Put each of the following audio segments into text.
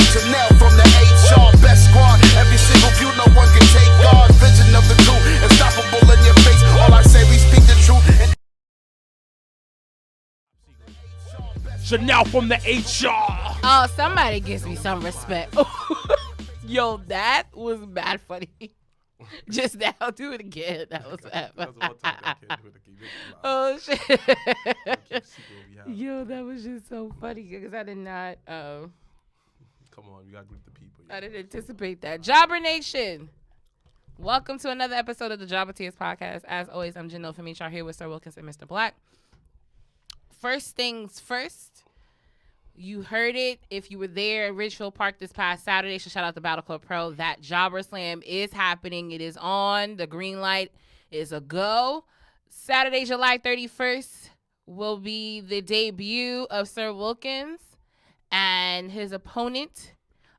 Chanel from the HR, best squad. Every single view, no one can take guard. Vision of the crew, unstoppable in your face. All I say, we speak the truth. Chanel from the HR. Oh, somebody gives me some respect. Yo, that was bad funny. Just now, do it again. That was bad. Oh shit. Yo, that was just so funny because I did not. Come on, you gotta greet the people. I didn't anticipate that. Jobber Nation, welcome to another episode of the Jobbertears podcast. As always, I'm Janelle Femichar here with Sir Wilkins and Mrblacc. First things first, you heard it. If you were there at Ridgefield Park this past Saturday, so shout out to Battle Club Pro. That Jobber Slam is happening. It is on. The green light is a go. Saturday, July 31st will be the debut of Sir Wilkins and his opponent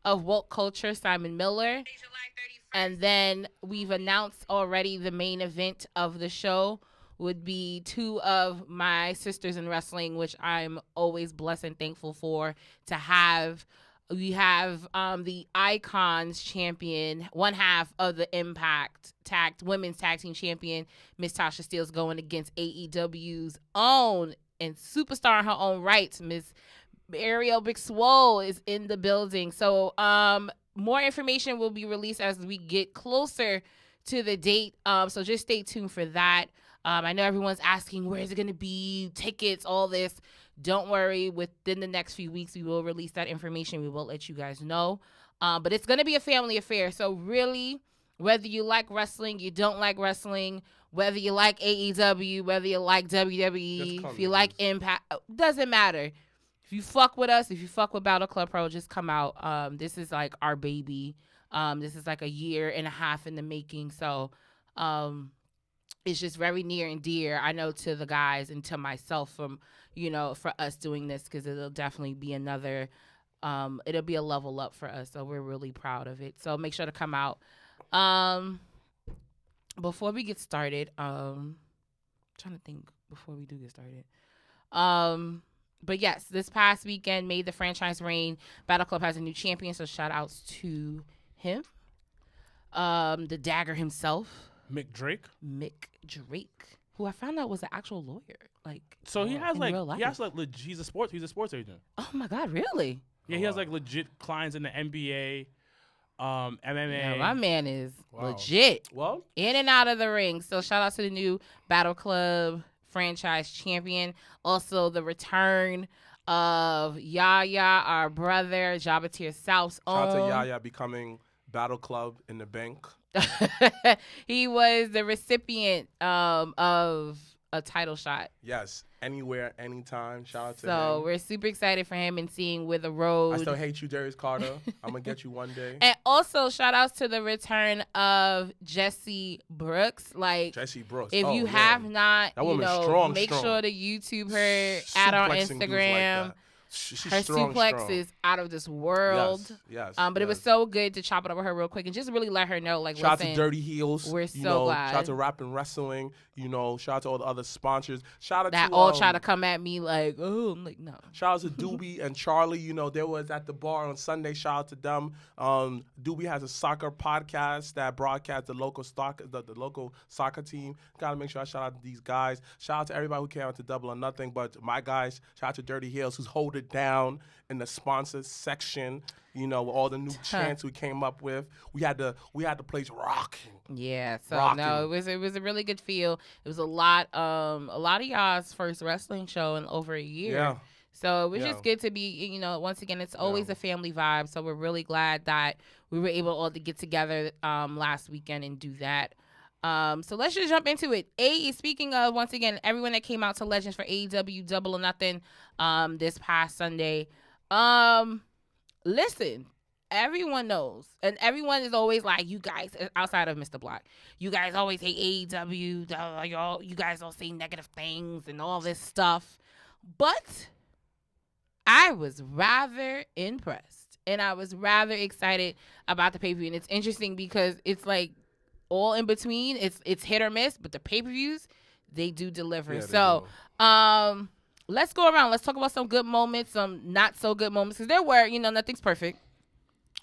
of woke culture, Simon Miller. And then we've announced already the main event of the show would be two of my sisters in wrestling, which I'm always blessed and thankful for to have. We have the Icons champion, one half of the Impact women's tag team champion, Miss Tasha Steelz, going against AEW's own and superstar in her own right, Miss Ariel Big Swole is in the building. So more information will be released as we get closer to the date. So just stay tuned for that. I know everyone's asking, where is it going to be, tickets, all this. Don't worry. Within the next few weeks, we will release that information. We will let you guys know. But it's going to be a family affair. So really, whether you like wrestling, you don't like wrestling, whether you like AEW, whether you like WWE, if you like Impact, doesn't matter. If you fuck with us, if you fuck with Battle Club Pro, just come out. This is like our baby. This is like a year and a half in the making. So, it's just very near and dear, I know, to the guys and to myself for us doing this, because it'll definitely be another, it'll be a level up for us. So we're really proud of it. So make sure to come out. Before we get started, trying to think before we do get started. But yes, this past weekend made the franchise reign. Battle Club has a new champion, so shout outs to him. The Dagger himself. Mick Drake, who I found out was an actual lawyer. So he has real life. he's a sports agent. Oh my God, really? Yeah, he has legit clients in the NBA, MMA. Yeah, my man is legit. Well, in and out of the ring. So shout out to the new Battle Club franchise champion. Also the return of Yaya, our brother, Jobbertears South's own. shout out to Yaya becoming Battle Club in the bank. He was the recipient of a title shot. Yes, anywhere, anytime. Shout out to him. So we're super excited for him and seeing where the road. I still hate you, Darius Carter. I'm gonna get you one day. And also shout outs to the return of Jesse Brooks. Jesse Brooks. If you have not, strong, make sure to YouTube her at our Instagram. She's her strong, suplex is out of this world. Yes. But it was so good to chop it up with her real quick and just really let her know, shout out to Dirty Heels. We're so glad. Shout out to Rap and Wrestling. Shout out to all the other sponsors. Shout out that to all try to come at me I'm no. Shout out to Doobie and Charlie. They was at the bar on Sunday. Shout out to them. Doobie has a soccer podcast that broadcasts the local soccer team. Gotta make sure I shout out to these guys. Shout out to everybody who came out to Double or Nothing, but my guys. Shout out to Dirty Heels, who's holding down in the sponsors section, with all the new chants we came up with. We had the place rocking. Yeah, so rocking. No, it was a really good feel. It was a lot of y'all's first wrestling show in over a year. Yeah. So it was just good to be, once again, it's always a family vibe. So we're really glad that we were able all to get together last weekend and do that. So let's just jump into it. Speaking of, once again, everyone that came out to Legends for AEW Double or Nothing this past Sunday. Listen, everyone knows, and everyone is always like, you guys, outside of Mrblacc, you guys always hate AEW. You guys all say negative things and all this stuff. But I was rather impressed, and I was rather excited about the pay-per-view. And it's interesting because it's all in between. It's hit or miss, but the pay-per-views, they do deliver. Yeah, let's go around. Let's talk about some good moments, some not so good moments, because there were, nothing's perfect.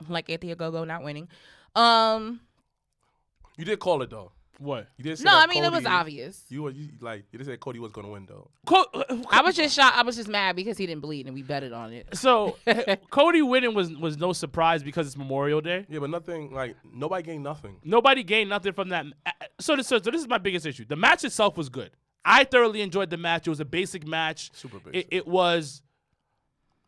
like Anthony Ogogo not winning. You did call it though. What? You did say No, that I mean, it was Cody- obvious. You did say Cody was gonna win though. I was just shocked. I was just mad because he didn't bleed and we betted on it. So Cody winning was no surprise because it's Memorial Day. Yeah, but nothing like nobody gained nothing. Nobody gained nothing from that. So this is my biggest issue. The match itself was good. I thoroughly enjoyed the match. It was a basic match. Super basic. It was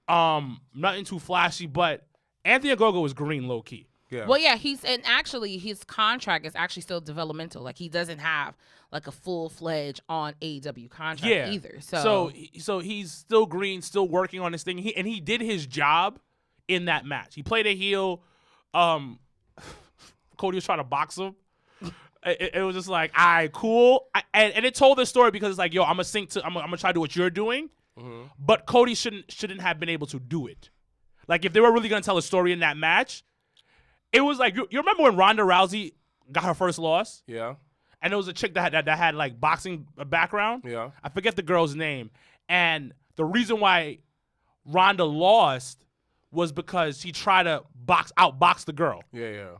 nothing too flashy, but Anthony Ogogo was green low key. Yeah. Well, yeah, actually his contract is actually still developmental. Like he doesn't have like a full-fledged on AEW contract either. So he's still green, still working on this thing. He did his job in that match. He played a heel. Cody was trying to box him. It was just like, all right, cool. And it told the story because it's like, yo, I'm gonna try to do what you're doing, but Cody shouldn't have been able to do it. Like if they were really gonna tell a story in that match, it was like you remember when Ronda Rousey got her first loss? Yeah. And there was a chick that had like boxing background. Yeah. I forget the girl's name. And the reason why Ronda lost was because she tried to outbox the girl. Yeah.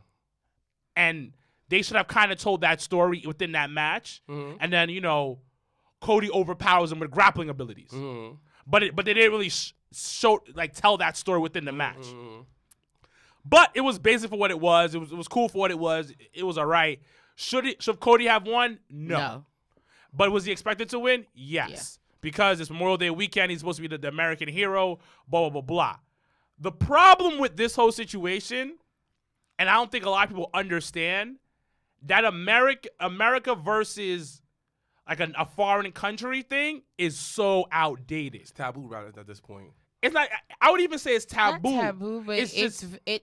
And they should have kind of told that story within that match. Mm-hmm. And then, Cody overpowers him with grappling abilities. Mm-hmm. But they didn't really tell that story within the match. Mm-hmm. But it was basic for what it was. It was cool for what it was. It was all right. Should Cody have won? No. But was he expected to win? Yes. Yeah. Because it's Memorial Day weekend. He's supposed to be the American hero, blah, blah, blah, blah. The problem with this whole situation, and I don't think a lot of people understand, that America versus like a foreign country thing is so outdated. It's taboo right at this point. It's like, I would even say it's taboo. Not taboo, but it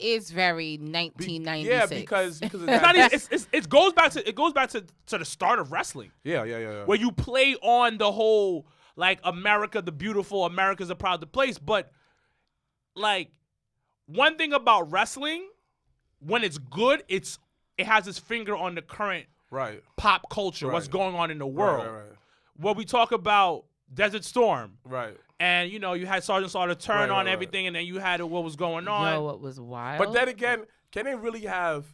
is very 1996. Yeah, because of It's that. not even, it goes back to the start of wrestling. Yeah. Where you play on the whole like America the beautiful, America's a proud place, but like one thing about wrestling, when it's good, it has its finger on the current pop culture, what's going on in the world. Right. When we talk about Desert Storm, Right. and you had Sergeant Slaughter turn on everything, and then you had what was going on. Yo, what was wild? But then again, can they really have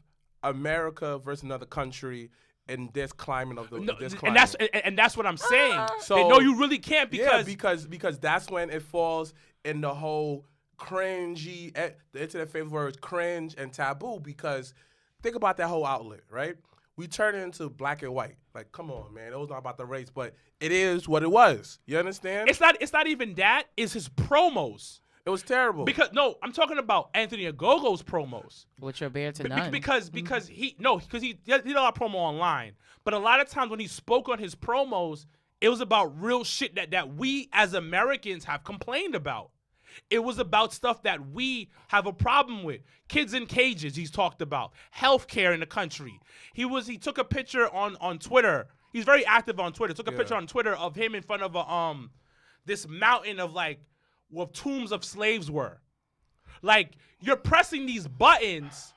America versus another country in this climate of this climate? And that's what I'm saying. So no, you really can't because because that's when it falls in the whole cringy. The internet favorite words cringe and taboo. Because think about that whole outlet, right? We turn it into black and white. Like, come on, man. It was not about the race, but it is what it was. You understand? It's not even that. It's his promos. It was terrible. Because no, I'm talking about Anthony Ogogo's promos. Which are bare to none. Because he did a lot of promo online. But a lot of times when he spoke on his promos, it was about real shit that we as Americans have complained about. It was about stuff that we have a problem with. Kids in cages, he's talked about. Healthcare in the country. He took a picture on Twitter. He's very active on Twitter. Took a picture on Twitter of him in front of this mountain of like where tombs of slaves were. Like, you're pressing these buttons.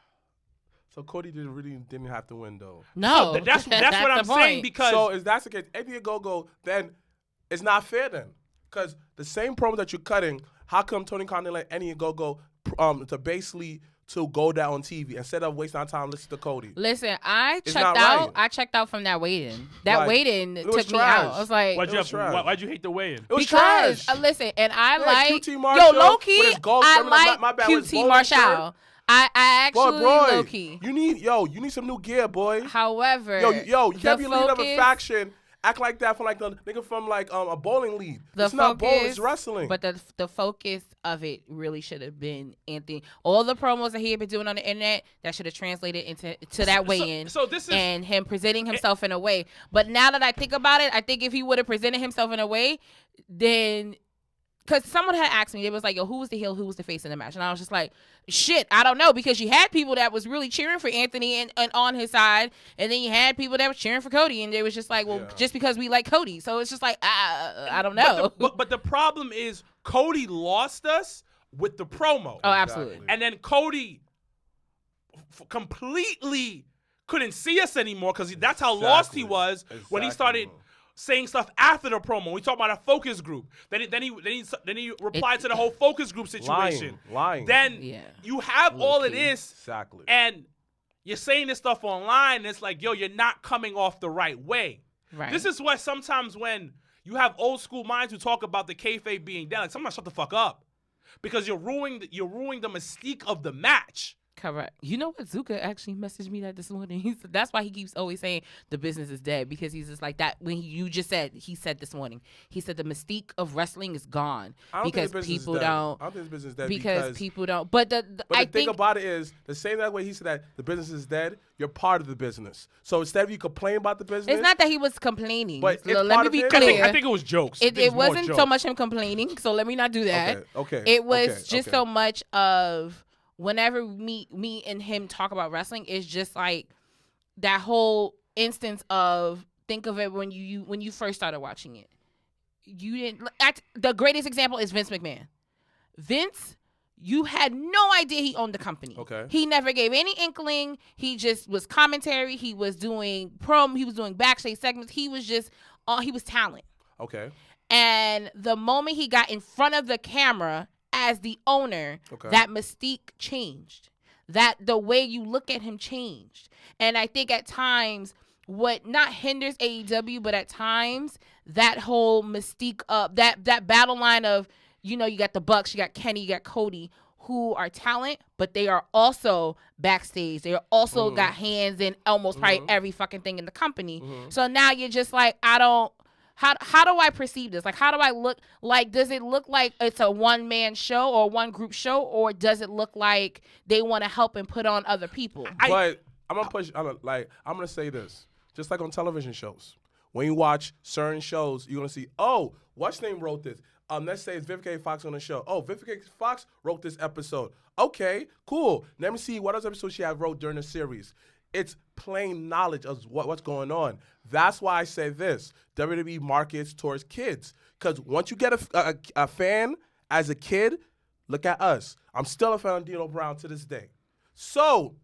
So Cody didn't have to win though. No, So that's what I'm saying, because So if that's the case, Anthony Ogogo, then it's not fair then. Because the same promo that you're cutting, how come Tony Khan didn't let Anthony Ogogo to basically to go down on TV instead of wasting our time listening to Cody? Listen, I It's checked not out. right. I checked out from that weigh-in. That Like, weigh-in it took was me trash. out. I was like, why'd trash. you hate the weigh-in? It was because trash. Listen, and I Yeah, like QT Marshall low key. with his gold I shirt. like My bad, with his QT gold Marshall. shirt. I actually Boy, low key. you need some new gear, boy. However, You can't be a leader of a focus- faction. Act like that from like the nigga from like a bowling league. It's not bowling, it's wrestling. But the focus of it really should have been Anthony. All the promos that he had been doing on the internet, that should have translated into that weigh-in. So this is and him presenting himself in a way. But now that I think about it, I think if he would have presented himself in a way, then because someone had asked me, it was like, yo, who was the heel, who was the face in the match? And I was just like, shit, I don't know, because you had people that was really cheering for Anthony and on his side, and then you had people that were cheering for Cody, and they was just like, well, just because we like Cody. So it's just like, I don't know. But the problem is Cody lost us with the promo. Oh, absolutely. And then Cody completely couldn't see us anymore because that's how lost he was when he started saying stuff after the promo. We talk about a focus group. Then he replied to the whole focus group situation. Lying. Then you have all of this, exactly, and you're saying this stuff online. And it's like, yo, you're not coming off the right way. Right. This is why sometimes when you have old school minds who talk about the kayfabe being dead, like sometimes shut the fuck up, because you're ruining the mystique of the match. Correct. You know what? Zuka actually messaged me that this morning. That's why he keeps always saying the business is dead, because he's just like that. When he said this morning, he said the mystique of wrestling is gone because people don't. I don't think the business is dead because people don't. But the thing about it is the same way he said that the business is dead. You're part of the business. So instead of you complain about the business, it's not that he was complaining. But let me be clear. I think it was jokes. It wasn't so much him complaining. So let me not do that. Okay. It was just so much of. Whenever me and him talk about wrestling, it's just like that whole instance of, think of it when you first started watching it. You didn't. The greatest example is Vince McMahon. Vince, you had no idea he owned the company. Okay. He never gave any inkling. He just was commentary. He was doing promo. He was doing backstage segments. He was just he was talent. Okay. And the moment he got in front of the camera as the owner, that mystique changed. That the way you look at him changed. And I think at times, what not hinders AEW, but at times, that whole mystique of that battle line of, you got the Bucks, you got Kenny, you got Cody, who are talent, but they are also backstage. They are also got hands in almost probably every fucking thing in the company. So now you're just like, How do I perceive this? Like, how do I look? Like, does it look like it's a one-man show or one group show, or does it look like they want to help and put on other people? But I'm gonna push. I'm gonna say this. Just like on television shows, when you watch certain shows, you're gonna see, oh, what's name wrote this? Let's say it's Vivica Fox on the show. Oh, Vivica Fox wrote this episode. Okay, cool. Let me see what other episodes she had wrote during the series. It's plain knowledge of what's going on. That's why I say this. WWE markets towards kids. Because once you get a fan as a kid, look at us. I'm still a fan of Dino Brown to this day. So,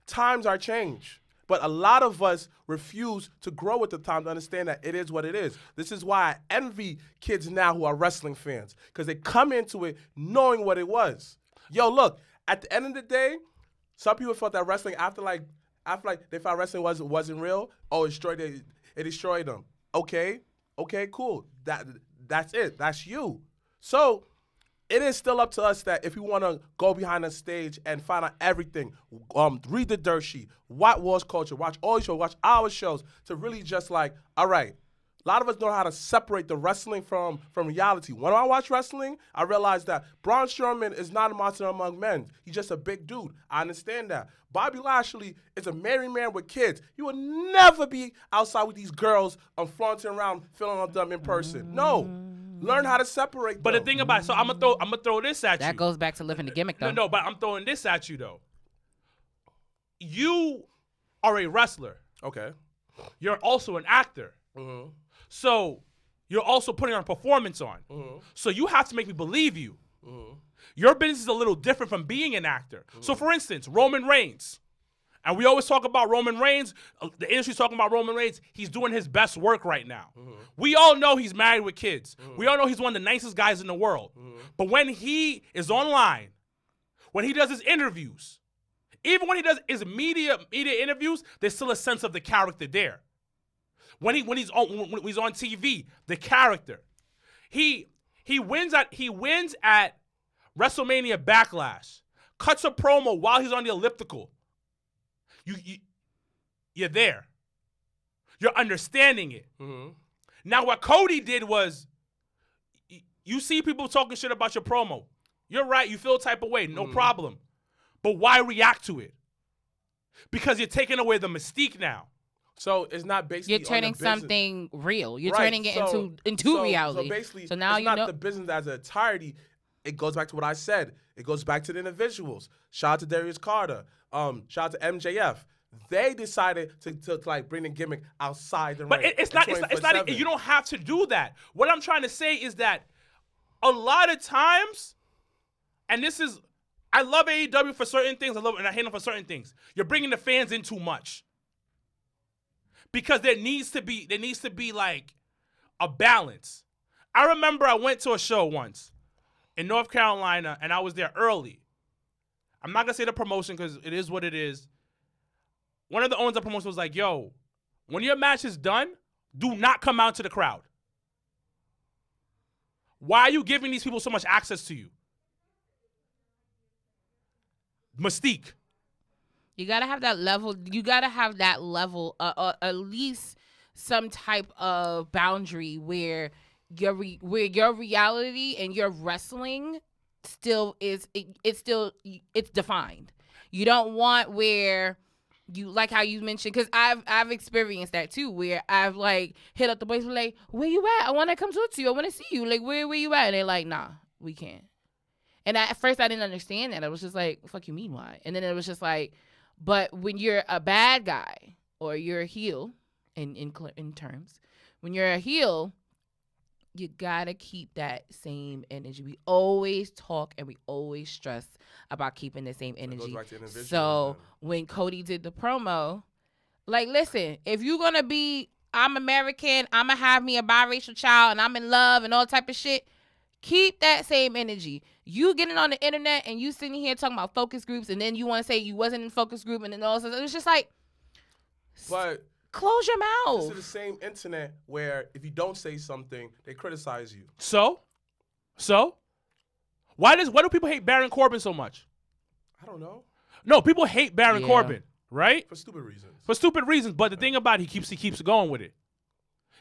times are changed. But a lot of us refuse to grow with the time to understand that it is what it is. This is why I envy kids now who are wrestling fans. Because they come into it knowing what it was. Yo, look, at the end of the day, some people thought that wrestling after they found wrestling wasn't real. Oh, it destroyed them. Okay, cool. That's it. That's you. So it is still up to us that if we want to go behind the stage and find out everything, read the dirt sheet, watch Wars Culture, watch all your shows, watch our shows, to really just like, all right. A lot of us know how to separate the wrestling from reality. When I watch wrestling, I realize that Braun Strowman is not a monster among men. He's just a big dude. I understand that. Bobby Lashley is a married man with kids. He would never be outside with these girls flaunting around, feeling on them in person. No. Learn how to separate But them. the thing about it, so I'm gonna throw this at you. That goes back to living the gimmick, though. No, but I'm throwing this at you, though. You are a wrestler. Okay. You're also an actor. Mm-hmm. So you're also putting on a performance on. Mm-hmm. So you have to make me believe you. Mm-hmm. Your business is a little different from being an actor. Mm-hmm. So for instance, Roman Reigns. And we always talk about Roman Reigns. The industry's talking about Roman Reigns. He's doing his best work right now. Mm-hmm. We all know he's married with kids. Mm-hmm. We all know he's one of the nicest guys in the world. Mm-hmm. But when he is online, when he does his interviews, even when he does his media interviews, there's still a sense of the character there. When he's on TV, the character, he wins at WrestleMania Backlash, cuts a promo while he's on the elliptical. You're there. You're understanding it. Mm-hmm. Now what Cody did was, you see people talking shit about your promo. You're right. You feel a type of way. No problem. But why react to it? Because you're taking away the mystique now. So it's not basically you're turning something real. You're turning it into reality. So basically, now it's not the business as an entirety. It goes back to what I said. It goes back to the individuals. Shout out to Darius Carter. Shout out to MJF. They decided to like bring the gimmick outside the ring. But it's not. You don't have to do that. What I'm trying to say is that a lot of times, and this is, I love AEW for certain things. And I hate them for certain things. You're bringing the fans in too much. Because there needs to be like a balance. I remember I went to a show once in North Carolina, and I was there early. I'm not going to say the promotion because it is what it is. One of the owners of the promotion was like, yo, when your match is done, do not come out to the crowd. Why are you giving these people so much access to you? Mystique. You gotta have that level. You gotta have that level, at least some type of boundary where your reality and your wrestling still is. It's defined. You don't want where you like how you mentioned, because I've experienced that too, where I've like hit up the boys like, where you at? I want to come talk to you. I want to see you. Like, where you at? And they're like, nah, we can't. And at first I didn't understand that. I was just like, fuck you mean why? And then it was just like, but when you're a bad guy or you're a heel, in terms, when you're a heel, you gotta keep that same energy. We always talk and we always stress about keeping the same energy. So when Cody did the promo, like, listen, if you're gonna be, I'm American, I'm gonna have me a biracial child, and I'm in love and all type of shit, keep that same energy. You getting on the internet and you sitting here talking about focus groups, and then you want to say you wasn't in focus group, and then all this. It was just like, but close your mouth. This is the same internet where if you don't say something, they criticize you. So, why do people hate Baron Corbin so much? I don't know. No, people hate Baron Corbin, right? For stupid reasons. For stupid reasons, but the thing about it, he keeps going with it.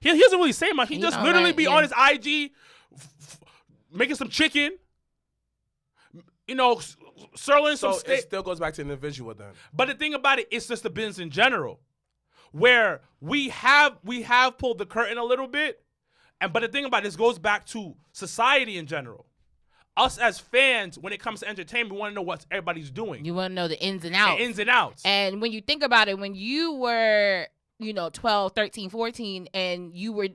He doesn't really say much. He just literally be on his IG, making some chicken. You know, sirloin some steak. It still goes back to the individual then. But the thing about it, it's just the business in general, where we have pulled the curtain a little bit, but the thing about this goes back to society in general. Us as fans, when it comes to entertainment, we want to know what everybody's doing. You want to know the ins and outs. The ins and outs. And when you think about it, when you were, 12, 13, 14, and you were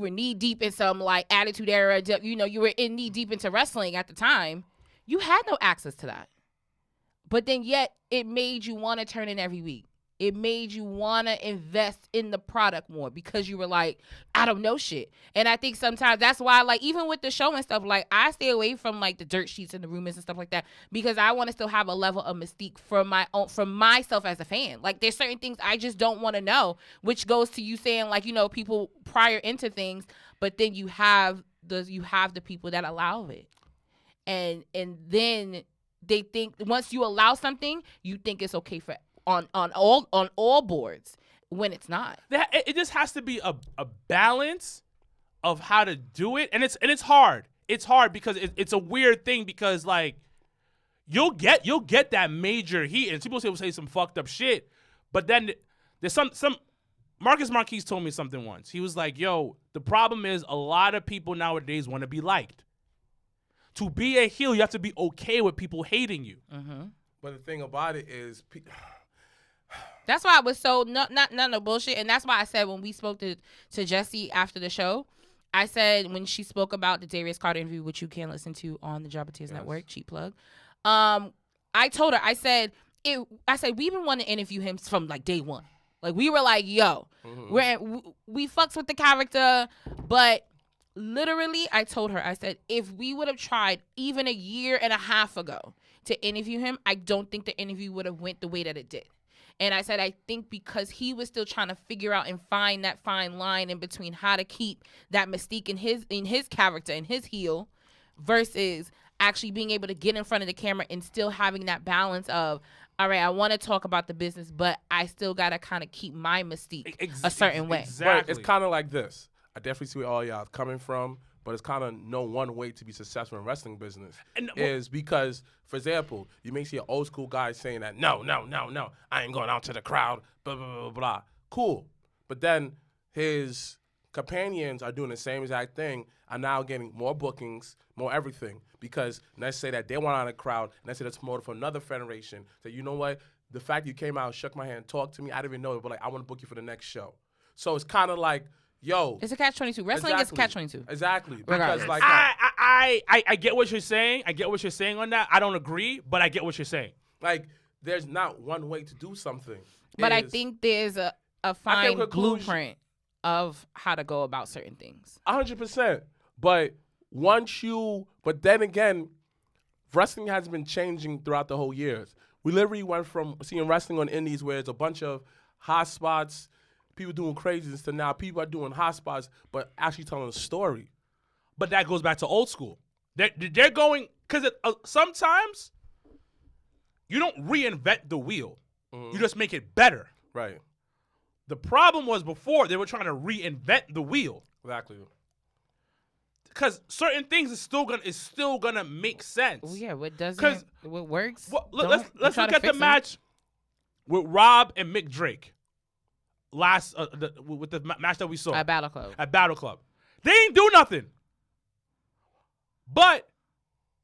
knee deep in some like Attitude Era, you were in knee deep into wrestling at the time, you had no access to that. But then yet it made you want to turn in every week. It made you want to invest in the product more because you were like, I don't know shit. And I think sometimes that's why, like, even with the show and stuff, like, I stay away from, like, the dirt sheets and the rumors and stuff like that because I want to still have a level of mystique from myself as a fan. Like, there's certain things I just don't want to know, which goes to you saying, like, people prior into things, but then you have the people that allow it. And then they think once you allow something, you think it's okay for on all boards when it's not. It just has to be a balance of how to do it, and it's hard. It's hard because it's a weird thing because like you'll get that major heat, and people say some fucked up shit, but then there's some. Marcus Marquez told me something once. He was like, "Yo, the problem is a lot of people nowadays want to be liked. To be a heel, you have to be okay with people hating you." Mm-hmm. But the thing about it is. That's why I was so none of bullshit, and that's why I said when we spoke to Jessie after the show, I said when she spoke about the Darius Carter interview, which you can listen to on the Jobbertears Network, cheap plug. I told her, I said we've been wanting to interview him from like day one. Like we were like, yo, we fucks with the character, but literally, I told her, I said if we would have tried even a year and a half ago to interview him, I don't think the interview would have went the way that it did. And I said, I think because he was still trying to figure out and find that fine line in between how to keep that mystique in his character and his heel versus actually being able to get in front of the camera and still having that balance of, all right, I want to talk about the business, but I still got to kind of keep my mystique a certain way. Exactly. But it's kind of like this. I definitely see where all y'all coming from, but it's kind of no one way to be successful in wrestling business. Is because, for example, you may see an old school guy saying that, no, I ain't going out to the crowd, blah, blah, blah, blah. Cool. But then his companions are doing the same exact thing, are now getting more bookings, more everything, because let's say that they want out of the crowd, and let's say that's promoted for another federation. So you know what? The fact you came out, shook my hand, talked to me, I didn't even know it, but like, I want to book you for the next show. So it's kind of like, yo, it's a catch-22. Wrestling is a catch-22. Exactly. Regardless. Because like I get what you're saying. I get what you're saying on that. I don't agree, but I get what you're saying. Like there's not one way to do something. But I think there's a fine blueprint of how to go about certain things. 100%. But then again, wrestling has been changing throughout the whole years. We literally went from seeing wrestling on indies where it's a bunch of hot spots, people doing craziness, to now people are doing hot spots, but actually telling a story. But that goes back to old school. They're going, because sometimes you don't reinvent the wheel. You just make it better. Right. The problem was before they were trying to reinvent the wheel. Exactly. Because certain things is still gonna make sense. Well, yeah, what works? Well, let's look at the match with Rob and Mick Drake with the match that we saw At Battle Club. At Battle Club. They ain't do nothing. But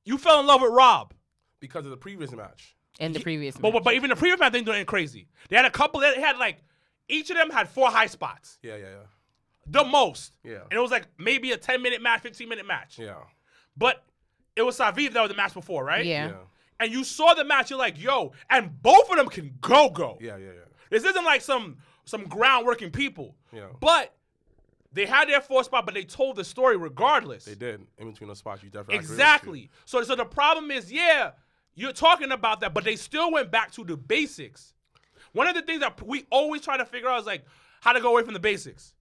you fell in love with Rob Because of the previous match. In the previous match. But even the previous match, they ain't doing anything crazy. They had a couple. They had each of them had 4 high spots. Yeah. The most. Yeah. And it was maybe a 10-minute match, 15-minute match. Yeah. But it was Saviv that was the match before, right? Yeah. And you saw the match, you're like, yo, and both of them can go. Yeah. This isn't like some ground-working people. Yeah. But they had their 4 spot, but they told the story regardless. They did. In between those spots, you definitely Exactly. So the problem is, you're talking about that, but they still went back to the basics. One of the things that we always try to figure out is how to go away from the basics.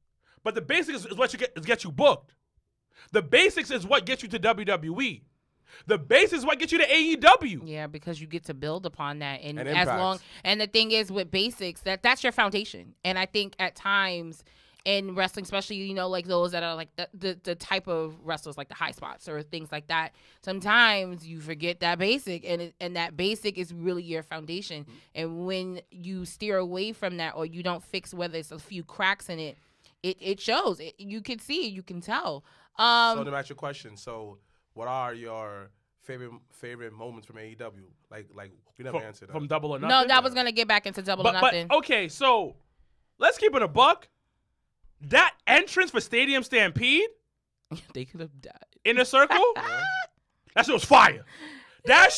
But the basics is what gets you booked. The basics is what gets you to WWE. The basics is what gets you to AEW. Yeah, because you get to build upon that, and as Impact. long. And the thing is, with basics, that's your foundation. And I think at times in wrestling, especially those that are the type of wrestlers like the high spots or things like that, sometimes you forget that basic, and that basic is really your foundation. And when you steer away from that, or you don't fix whether it's a few cracks in it, it shows. You can see it. You can tell. So to match your question, so what are your favorite moments from AEW? Like we never answered that. From Double or Nothing? No, that was going to get back into Double or Nothing. But, okay, so let's keep it a buck. That entrance for Stadium Stampede They could have died. in a circle, that shit was fire. That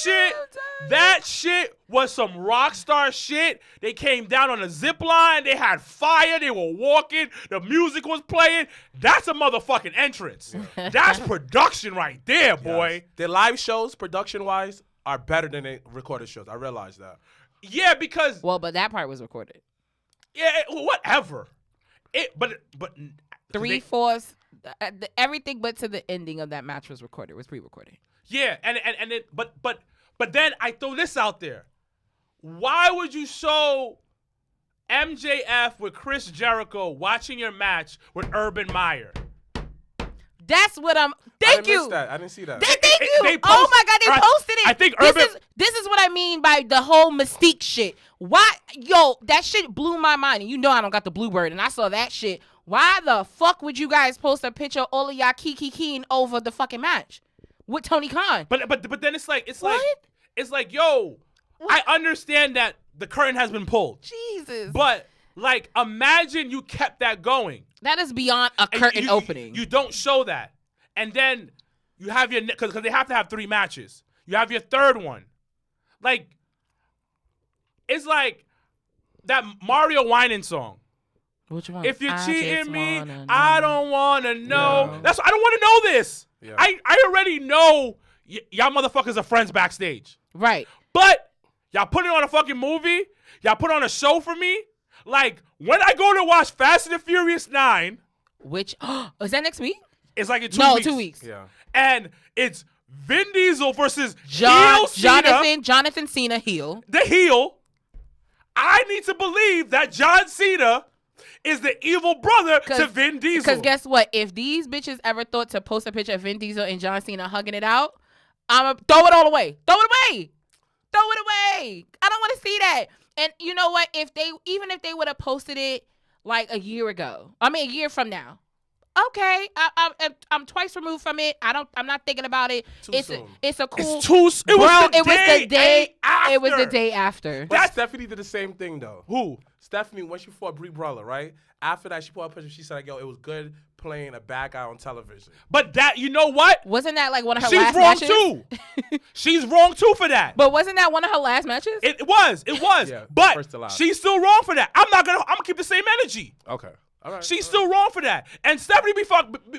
shit was some rock star shit. They came down on a zip line. They had fire. They were walking. The music was playing. That's a motherfucking entrance. That's production right there, boy. Yes. Their live shows, production-wise, are better than their recorded shows. I realize that. Yeah, because But that part was recorded. Whatever. But 3/4, everything but to the ending of that match was recorded. Was pre-recorded. Yeah, but then I throw this out there. Why would you show MJF with Chris Jericho watching your match with Urban Meyer? That's what I'm. I didn't see that. Thank you. They Oh my God, they posted it. I think This is what I mean by the whole Mystique shit. Why, that shit blew my mind. And I don't got the Bluebird, and I saw that shit. Why the fuck would you guys post a picture of all of y'all keen over the fucking match with Tony Khan? But then it's like, yo, I understand that the curtain has bbeen pulled. Jesus. But imagine you kept that going. That is beyond a curtain opening. You don't show that. And then you have because they have to have 3 matches. You have your third one. It's like that Mario Winan song. Which one? If you're cheating me, I don't want to know. Yeah. I don't want to know this. Yeah. I already know y'all motherfuckers are friends backstage. Right. But y'all put it on a fucking movie. Y'all put on a show for me. When I go to watch Fast and the Furious 9. Which, is that next week? It's in 2 weeks. 2 weeks. Yeah. And it's Vin Diesel versus heel Cena. Jonathan Cena heel. The heel. I need to believe that John Cena is the evil brother to Vin Diesel. Because guess what? If these bitches ever thought to post a picture of Vin Diesel and John Cena hugging it out, I'm going to throw it all away. Throw it away. I don't want to see that. And you know what? Even if they would have posted it a year ago, a year from now, okay, I'm twice removed from it. I'm not thinking about it. It's a cool. It was the day after. But Stephanie did the same thing though. Who? Stephanie, when she fought Brie Brawler, right? After that, she put up a picture. She said, "Yo, it was good playing a bad guy on television." But that, you know what? Wasn't that one of her She's last wrong matches? too. She's wrong too for that. But wasn't that one of her last matches? It was. Yeah, but first to last. she's still wrong for that. I'm gonna keep the same energy. Okay. All right, She's still wrong for that. And Stephanie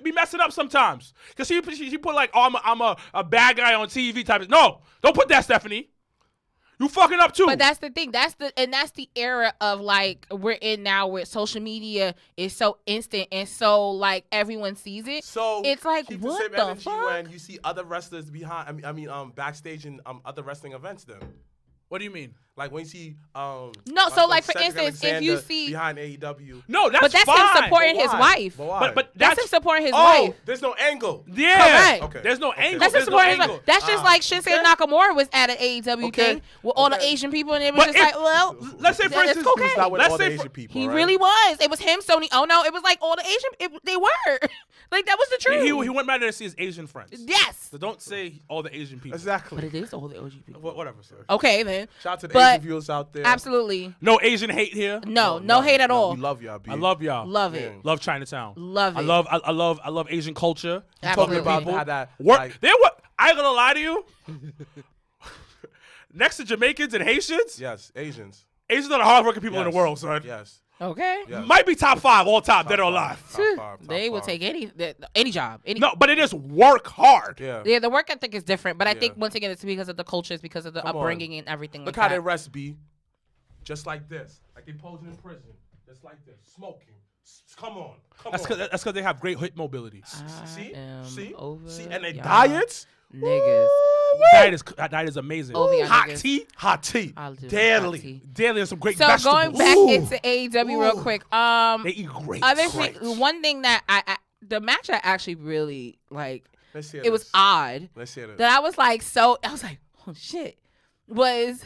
be messing up sometimes. Because she put like, oh, I'm a bad guy on TV type of. No, don't put that, Stephanie. You fucking up too. But that's the thing. That's the era of like we're in now where social media is so instant and so like everyone sees it. So it's like keep what the same the energy fuck? when you see other wrestlers behind. Backstage in other wrestling events. Then, What do you mean? like when you see No, so like for Cedric instance, if you Alexander see behind AEW. No, that's but that's fine. him supporting But his why? wife. But why? But That's him supporting his oh, wife. there's no angle. Yeah. Correct. Okay. There's no Okay. angle. That's him There's no supporting his angle. wife. That's just like Shinsuke okay. Nakamura was at an AEW Okay. thing with all the Okay. Asian people, and it was But just like, well, let's say, for that's instance, okay. He was not with Let's all the say Asian people. he right? really was. It was him, Sony. Oh no, it was like all the Asian. They were like that was the truth. He went back there to see his Asian friends. Yes, So don't say all the Asian people. Exactly. but it is all the OG people. Whatever, sir. Okay then, Shout out to the But- Asian viewers out there. absolutely No Asian hate here. no hate at all. We love y'all. B. I love y'all. Love it, Love Chinatown. love it. I love Asian culture. Absolutely. Talking about People. how that. Work. Like, They what? I ain't gonna lie to you. Next to Jamaicans and Haitians, yes, Asians. Asians are the hardworking people in Yes. the world, son. Yes. Okay, Yes. Might be top 5 all time, dead or Top alive. five, top they will five. take any job. Any, No, but it is work hard. Yeah. yeah, the work ethic is different, but I Yeah. think once again it's because of the culture, it's because of the Come on. upbringing and everything. Look like how that. they rest, B. Just like this. Like they posing in prison. Just like this. Smoking. Come on. Come That's on. because they have great hip mobility. See? am See? over See? And they y'all. diets? Niggas. Diet is amazing. Over y'all Hot niggas. tea, Hot tea. I'll do hot Daily. tea. daily, and some great So vegetables. going back Ooh. into AEW real Ooh. quick, They eat great. other great. thing, one thing that I the match I actually really like, Let's hear it was this. odd Let's hear this. that I was like, oh shit, was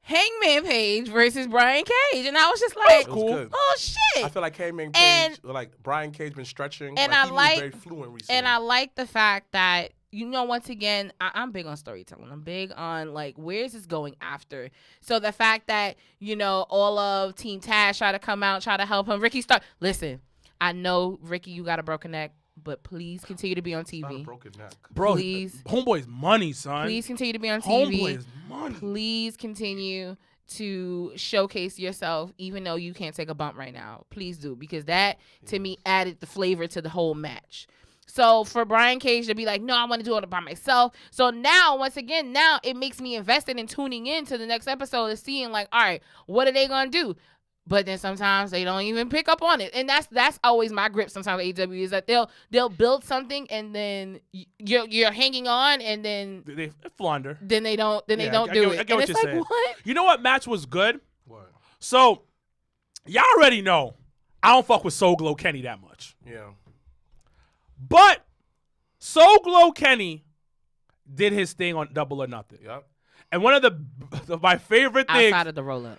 Hangman Page versus Brian Cage, and I was just like, It was cool. good. oh shit. I feel like Hangman And- Page, like Brian Cage been stretching. And like, I he like- was very fluent recently. And I like the fact that, you know, once again, I'm big on storytelling. I'm big on, like, where is this going after? So the fact that, you know, all of Team Taz try to come out, try to help him. Ricky listen, I know, Ricky, you got a broken neck, but please continue to be on Not a TV. broken neck. Bro, please. Homeboy's money, son. Please continue to be on Homeboy TV. is money. Please continue to showcase yourself, even though you can't take a bump right now. Please do, because that, to me, added the flavor to the whole match. So for Brian Cage to be like, no, I want to do it by myself. So now, once again, now it makes me invested in tuning in to the next episode and seeing like, all right, what are they going to do? But then sometimes they don't even pick up on it. And that's always my grip sometimes with AEW is that they'll build something and then you're hanging on and then They flounder. they don't Yeah, do I it. get what And you're it's like, saying. what? You know what match was good? What? So, y'all already know I don't fuck with Soul Glow Kenny that much. Yeah. But Soul Glow Kenny did his thing on Double or Nothing. Yep. And one of my favorite things Outside of the roll up.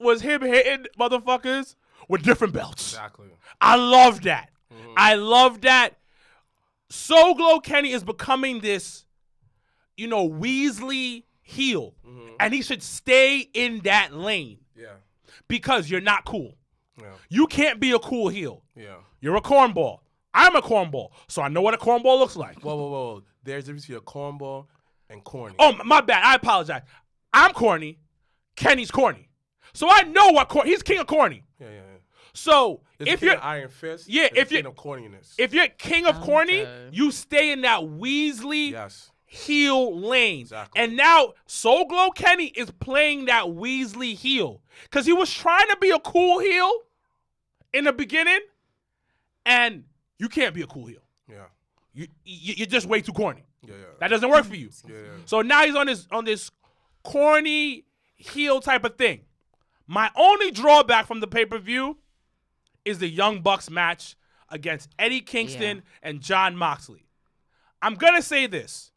was him hitting motherfuckers with different belts. Exactly. I love that. Mm-hmm. I love that. Soul Glow Kenny is becoming this, Weasley heel. Mm-hmm. And he should stay in that lane Yeah. because you're not cool. Yeah. You can't be a cool heel. Yeah. You're a cornball. I'm a cornball. So I know what a cornball looks like. Whoa. There's a difference between a cornball and corny. Oh, my bad. I apologize. I'm corny. Kenny's corny. So I know what he's king of corny. Yeah. So There's if a king you're of Iron Fist. Yeah, there's if a king you- of corniness. if you're king of corny, Okay. you stay in that Weasley Yes. heel lane. Exactly. And now Soul Glow Kenny is playing that Weasley heel. Because he was trying to be a cool heel in the beginning, and you can't be a cool heel. Yeah. You're just way too corny. Yeah. That doesn't work for you. Yeah. So now he's on this corny heel type of thing. My only drawback from the pay-per-view is the Young Bucks match against Eddie Kingston and Jon Moxley. I'm going to say this.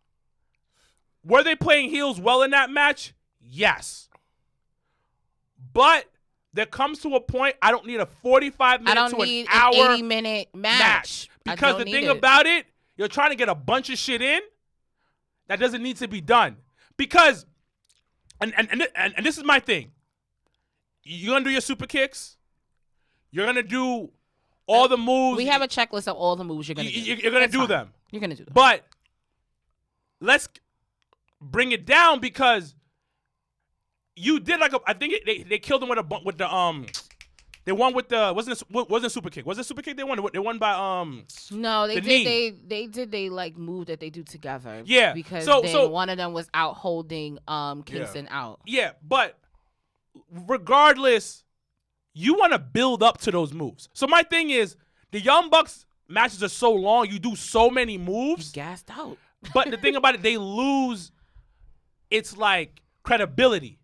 Were they playing heels well in that match? Yes. But there comes to a point I don't need a 45 I minute don't to need an hour an 80-minute match. I because don't the need thing it. about it, you're trying to get a bunch of shit in that doesn't need to be done. Because, and this is my thing. You're going to do your super kicks. You're going to do all the moves. We have a checklist of all the moves you're going to do. You're going to That's do fine. them. You're going to do them. But let's bring it down because you did I think they killed him with the They won with the wasn't super kick. Was it super kick they won? They won by No, they the did. knee. They did. They like move that they do together. Yeah. Because So then one of them was out holding Kingston out. Yeah, but regardless, you want to build up to those moves. So my thing is, the Young Bucks matches are so long, you do so many moves. Gassed out. But the thing about it, they lose. It's like credibility.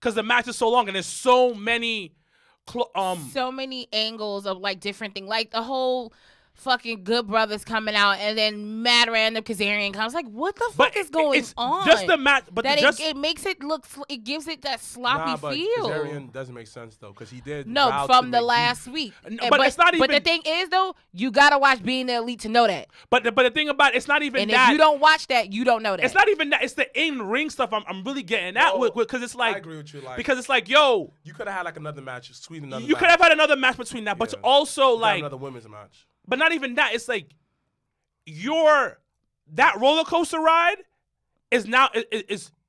Because the match is so long and there's so many so many angles of like different things. Like the whole fucking Good Brothers coming out and then Mad Random Kazarian comes. Like, what the fuck is going on? Just the match, but that just it makes it look. It gives it that sloppy but feel. Kazarian doesn't make sense though, because he did. No, vow from to the make last beef. week. No, but it's not even. But the thing is, though, you gotta watch Being the Elite to know that. But the thing about it's not even And that. if you don't watch that, you don't know that. It's not even that. It's the in-ring stuff. I'm really getting at with because it's like. I agree with you. Like, because it's like, yo, you could have had like another match, squeeze another. you match. could have had another match between that, but Yeah. also You could have like, another women's match. but not even that. It's like that roller coaster ride is now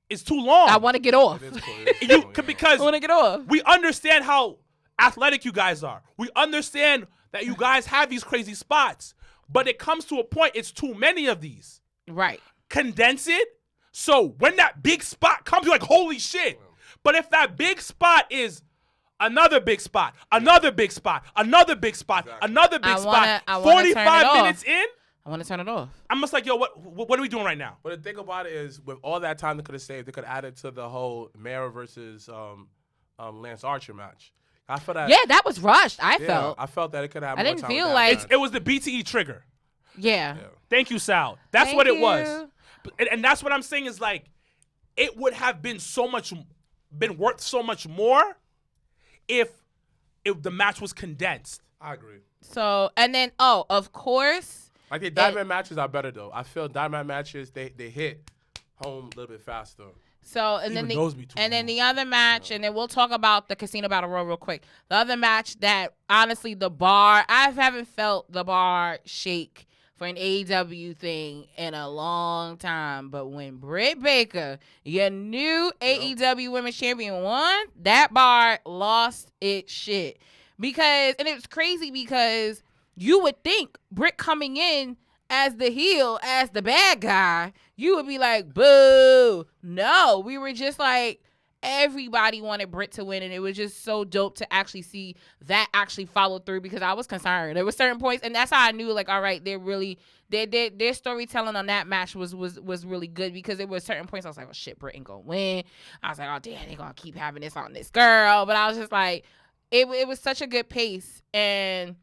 is too long. I want to get off. It is cool. It is cool, yeah. Because I want to get off. we understand how athletic you guys are. We understand that you guys have these crazy spots, but it comes to a point. It's too many of these. Right. Condense it. So when that big spot comes, you're like, holy shit. But if that big spot is another big spot, another big spot, another big spot, Exactly. another big I spot, wanna turn it 45 off. minutes in, I want to turn it off. I'm just like, yo, what are we doing right now? But the thing about it is, with all that time they could have saved, they could have added to the whole Mara versus Lance Archer match. I felt that. Yeah, that was rushed. I yeah, felt. I felt that it could have. I more didn't time feel with that like- match. It was the BTE trigger. Yeah. Yeah. Thank you, Sal. That's Thank what it you. was. And that's what I'm saying is like, it would have been worth so much more if the match was condensed. I agree. So, and then, of course. Like the Diamond matches are better though. I feel Diamond matches they hit home a little bit faster. So and Even then those be too then long. the other match, and then we'll talk about the Casino Battle Royal real quick. The other match that honestly I haven't felt the bar shake for an AEW thing in a long time. But when Britt Baker, your new AEW Women's Champion, won, that bar lost its shit. And it was crazy because you would think Britt coming in as the heel, as the bad guy, you would be like, boo. No, we were just like, everybody wanted Britt to win, and it was just so dope to actually see that actually follow through because I was concerned. There were certain points, and that's how I knew, like, all right, their storytelling on that match was really good because there were certain points I was like, oh, shit, Britt ain't gonna win. I was like, oh, damn, they gonna keep having this on this girl. But I was just like, it was such a good pace, and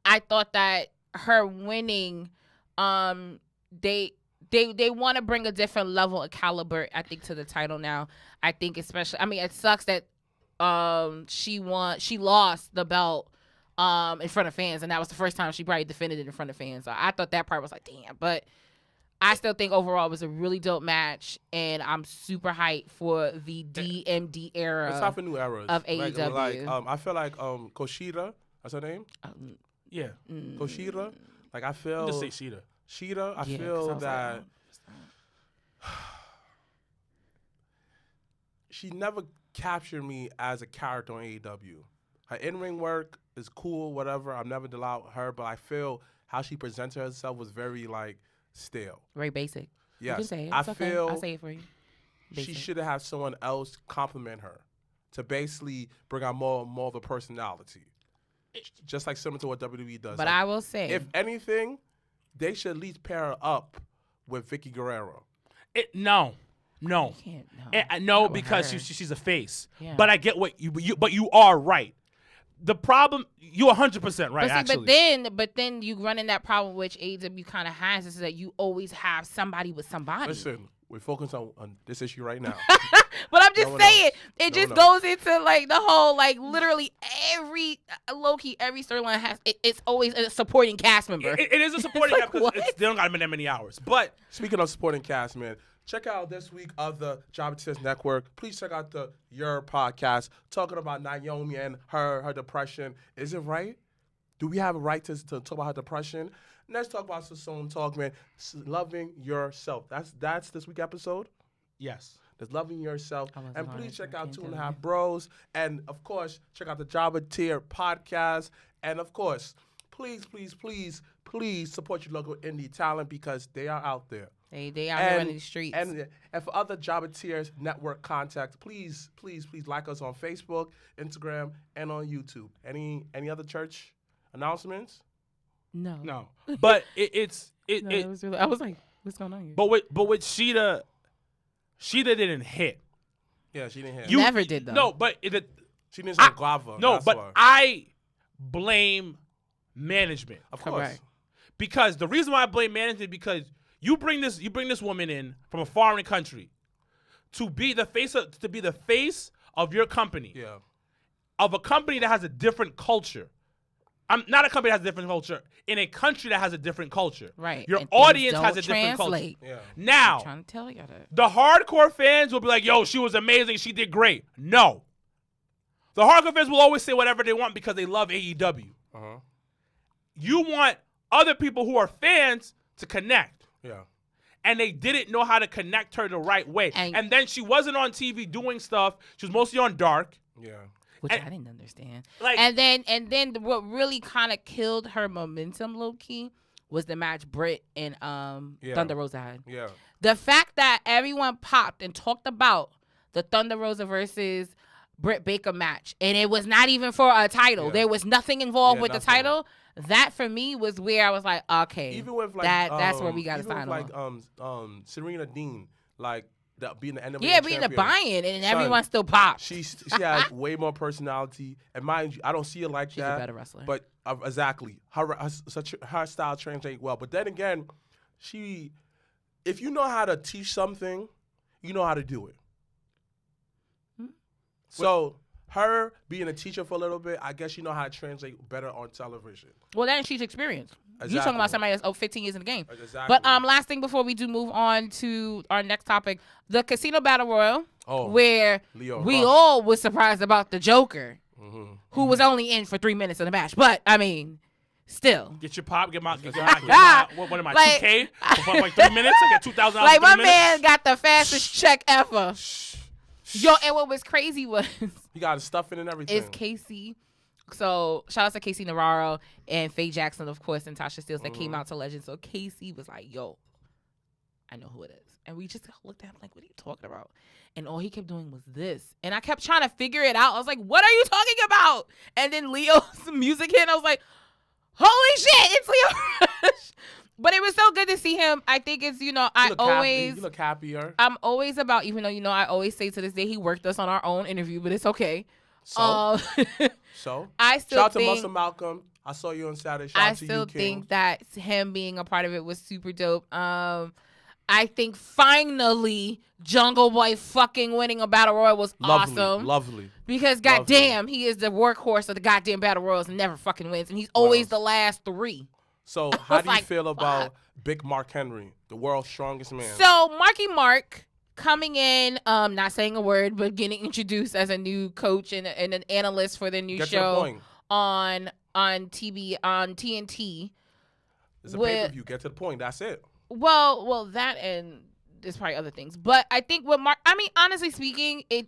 I thought that her winning, they want to bring a different level of caliber, I think, to the title now. I think especially, I mean, it sucks that she lost the belt in front of fans, and that was the first time she probably defended it in front of fans. So I thought that part was like, damn, but I still think overall it was a really dope match, and I'm super hyped for the DMD era. It's time for new eras of Like, AEW. I feel like Koshida, that's her name. Yeah. Koshida. Like I feel. Just say Sheeta. Sheeta. I Yeah, 'cause I feel was that like, she never captured me as a character on AEW. Her in-ring work is cool, whatever. I've never allowed her, but I feel how she presented herself was very like stale. very basic. You can Yes, say it. I It's okay. feel I'll say it for you. she Basic. should have had someone else compliment her to basically bring out more of a personality, just like similar to what WWE does. But Like, I will say, if anything, they should at least pair her up with Vicky Guerrero. No. can't, No, not with because her. she's a face. Yeah. But I get but you are right. The problem, you're 100% right, But see, actually. but then you run in that problem which AEW kind of has is that you always have somebody with somebody. Listen, we're focused on this issue right now. But I'm just No, no. saying, it No, just no. goes into like the whole like literally every low-key every storyline has it's always a supporting cast member. It is a supporting like, cast because what? they don't got that many hours. But Speaking of supporting cast, man, check out this week of the Jobbertears Network. Please check out the Your podcast talking about Naomi and her depression. Is it right? Do we have a right to talk about her depression? Let's talk about some talk, man. Loving yourself. That's this week's episode. yes. There's loving yourself. wasn't And on please it, check so I out can't Two and a tell Half you. Bros. And, of course, check out the Jobbertears podcast. And, of course, please support your local indie talent because they are out there. They out here running the streets. And for other Jobbertears network contacts, please like us on Facebook, Instagram, and on YouTube. Any other church announcements? No, but it was really. I was like, what's going on here? but with Sheeta didn't hit. Yeah, she didn't hit. You never did, though. No, but She didn't say guava. no, that's but why. I blame management. Of course. Correct. Because the reason why I blame management is because you bring this woman in from a foreign country to be the face of your company. Yeah. Of a company that has a different culture. I'm not a company that has a different culture. In a country that has a different culture. Right. Your And things audience has don't a different translate. culture. Yeah. Now, I'm trying to tell y'all that. the hardcore fans will be like, yo, she was amazing. She did great. No. The hardcore fans will always say whatever they want because they love AEW. Uh-huh. You want other people who are fans to connect. Yeah. And they didn't know how to connect her the right way. And- And then she wasn't on TV doing stuff. She was mostly on Dark. Yeah. Which And- I didn't understand. Like- and then what really kind of killed her momentum, low key, was the match Britt and Thunder Rosa had. Yeah. The fact that everyone popped and talked about the Thunder Rosa versus Britt Baker match, and it was not even for a title. Yeah. There was nothing involved Yeah, with the nothing. title. That for me was where I was like, okay, Even with like that's where we got to even sign with, on. like Serena Dean, like being the NWA Yeah, being the champion. buy-in, and Son, everyone still popped. She has way more personality, and mind you, I don't see her like She's that. a better wrestler. But exactly, her style translates well. But then again, if you know how to teach something, you know how to do it. So her being a teacher for a little bit, I guess you know how to translate better on television. Well, then she's experienced. You talking Exactly. about somebody that's 15 years in the game. Exactly. But last thing before we do move on to our next topic, the Casino Battle Royal, where Leo we Rush. all was surprised about the Joker, who was only in for 3 minutes of the match. But I mean, still. Get your pop, get my what am I, Like- 2K? For like 3 minutes? I get $2,000 Like for my 3 minutes? man got the fastest check ever. Yo, and what was crazy was You got to stuff it and everything. is Casey. So shout out to Casey Navarro and Faye Jackson, of course, and Tasha Steeles that came out to Legend. So Casey was like, yo, I know who it is. And we just looked at him like, what are you talking about? And all he kept doing was this. And I kept trying to figure it out. I was like, what are you talking about? And then Leo's music hit. And I was like, holy shit, it's Leo Rush. But it was so good to see him. I think it's, You I look always... happy. You look happier. I'm always about, even though, I always say to this day he worked us on our own interview, but it's okay. So, I still shout out think... to Muscle Malcolm. I saw you on Saturday. Shout I out to still you, King. think that him being a part of it was super dope. I think finally Jungle Boy fucking winning a battle royal was awesome. Lovely. Because goddamn, he is the workhorse of the goddamn battle royals and never fucking wins, and he's always the last 3. So how do you like, feel about fuck. Big Mark Henry, the world's strongest man? So Marky Mark coming in, not saying a word, but getting introduced as a new coach and an analyst for their new Get to the show point. on TNT. It's a with- pay-per-view. Get to the point. That's it. Well, that and there's probably other things, but I think what Mark. I mean, honestly speaking, it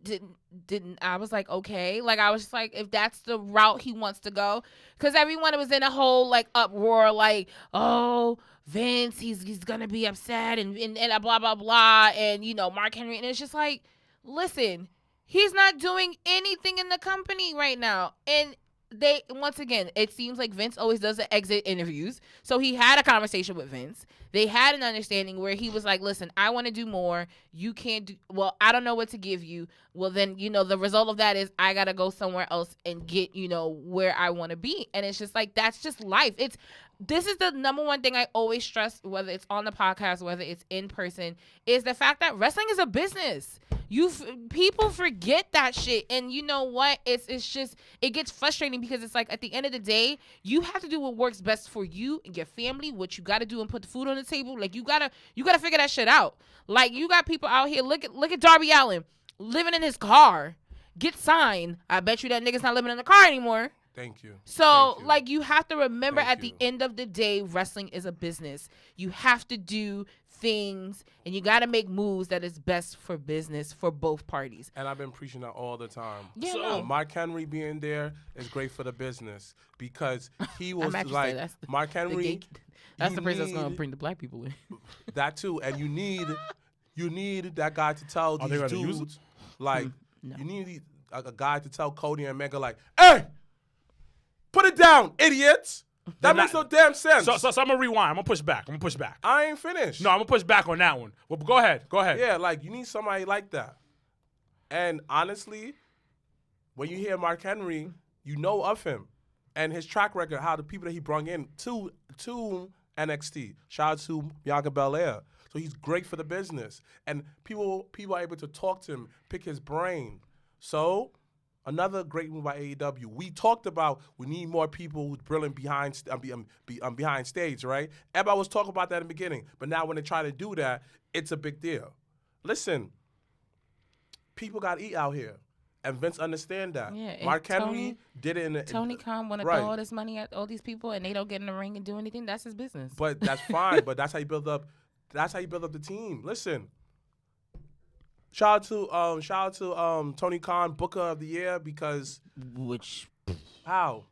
didn't. I was like, okay, like I was just like, if that's the route he wants to go, because everyone was in a whole like uproar, like, oh, Vince, he's gonna be upset and blah blah blah, and Mark Henry, and it's just like, listen, he's not doing anything in the company right now, and. Once again, it seems like Vince always does the exit interviews. So he had a conversation with Vince. They had an understanding where he was like, listen, I want to do more. You can't do, well, I don't know what to give you. Well, then, the result of that is I got to go somewhere else and get, where I want to be. And it's just like, that's just life. This is the number one thing I always stress, whether it's on the podcast, whether it's in person, is the fact that wrestling is a business. People forget that shit, and you know what? It's just it gets frustrating because it's like at the end of the day, you have to do what works best for you and your family. What you got to do and put the food on the table. Like you gotta figure that shit out. Like you got people out here. Look at Darby Allin living in his car, get signed. I bet you that nigga's not living in the car anymore. Thank you. So, Thank you. like, you have to remember Thank at the you. end of the day, wrestling is a business. You have to do things, and you got to make moves that is best for business for both parties. And I've been preaching that all the time. Yeah, So- no. Mark Henry being there is great for the business because he was I'm actually like saying that's the- Mark Henry. That's you the person that's going to need bring the black people in. that too, and you need that guy to tell Are they these gonna use dudes like No. you need a guy to tell Cody and Mega like, hey, put it down, idiots. That makes no damn sense. So I'm gonna rewind. I'm gonna push back. I ain't finished. No, I'm gonna push back on that one. Well, go ahead. Yeah, like you need somebody like that. And honestly, when you hear Mark Henry, you know of him and his track record, how the people that he brought in to NXT. Shout out to Bianca Belair. So he's great for the business, and people are able to talk to him, pick his brain. So another great move by AEW. We talked about we need more people who's brilliant behind stage, right? Everybody was talking about that in the beginning, but now when they try to do that, it's a big deal. Listen, people got to eat out here, and Vince understand that. Yeah, and Mark Henry Tony- did it in the Tony Khan want to right. throw all this money at all these people, and they don't get in the ring and do anything. That's his business. But that's fine. But that's how you build up. That's how you build up the team. Listen. Shout out to Tony Khan, Booker of the Year, because Which how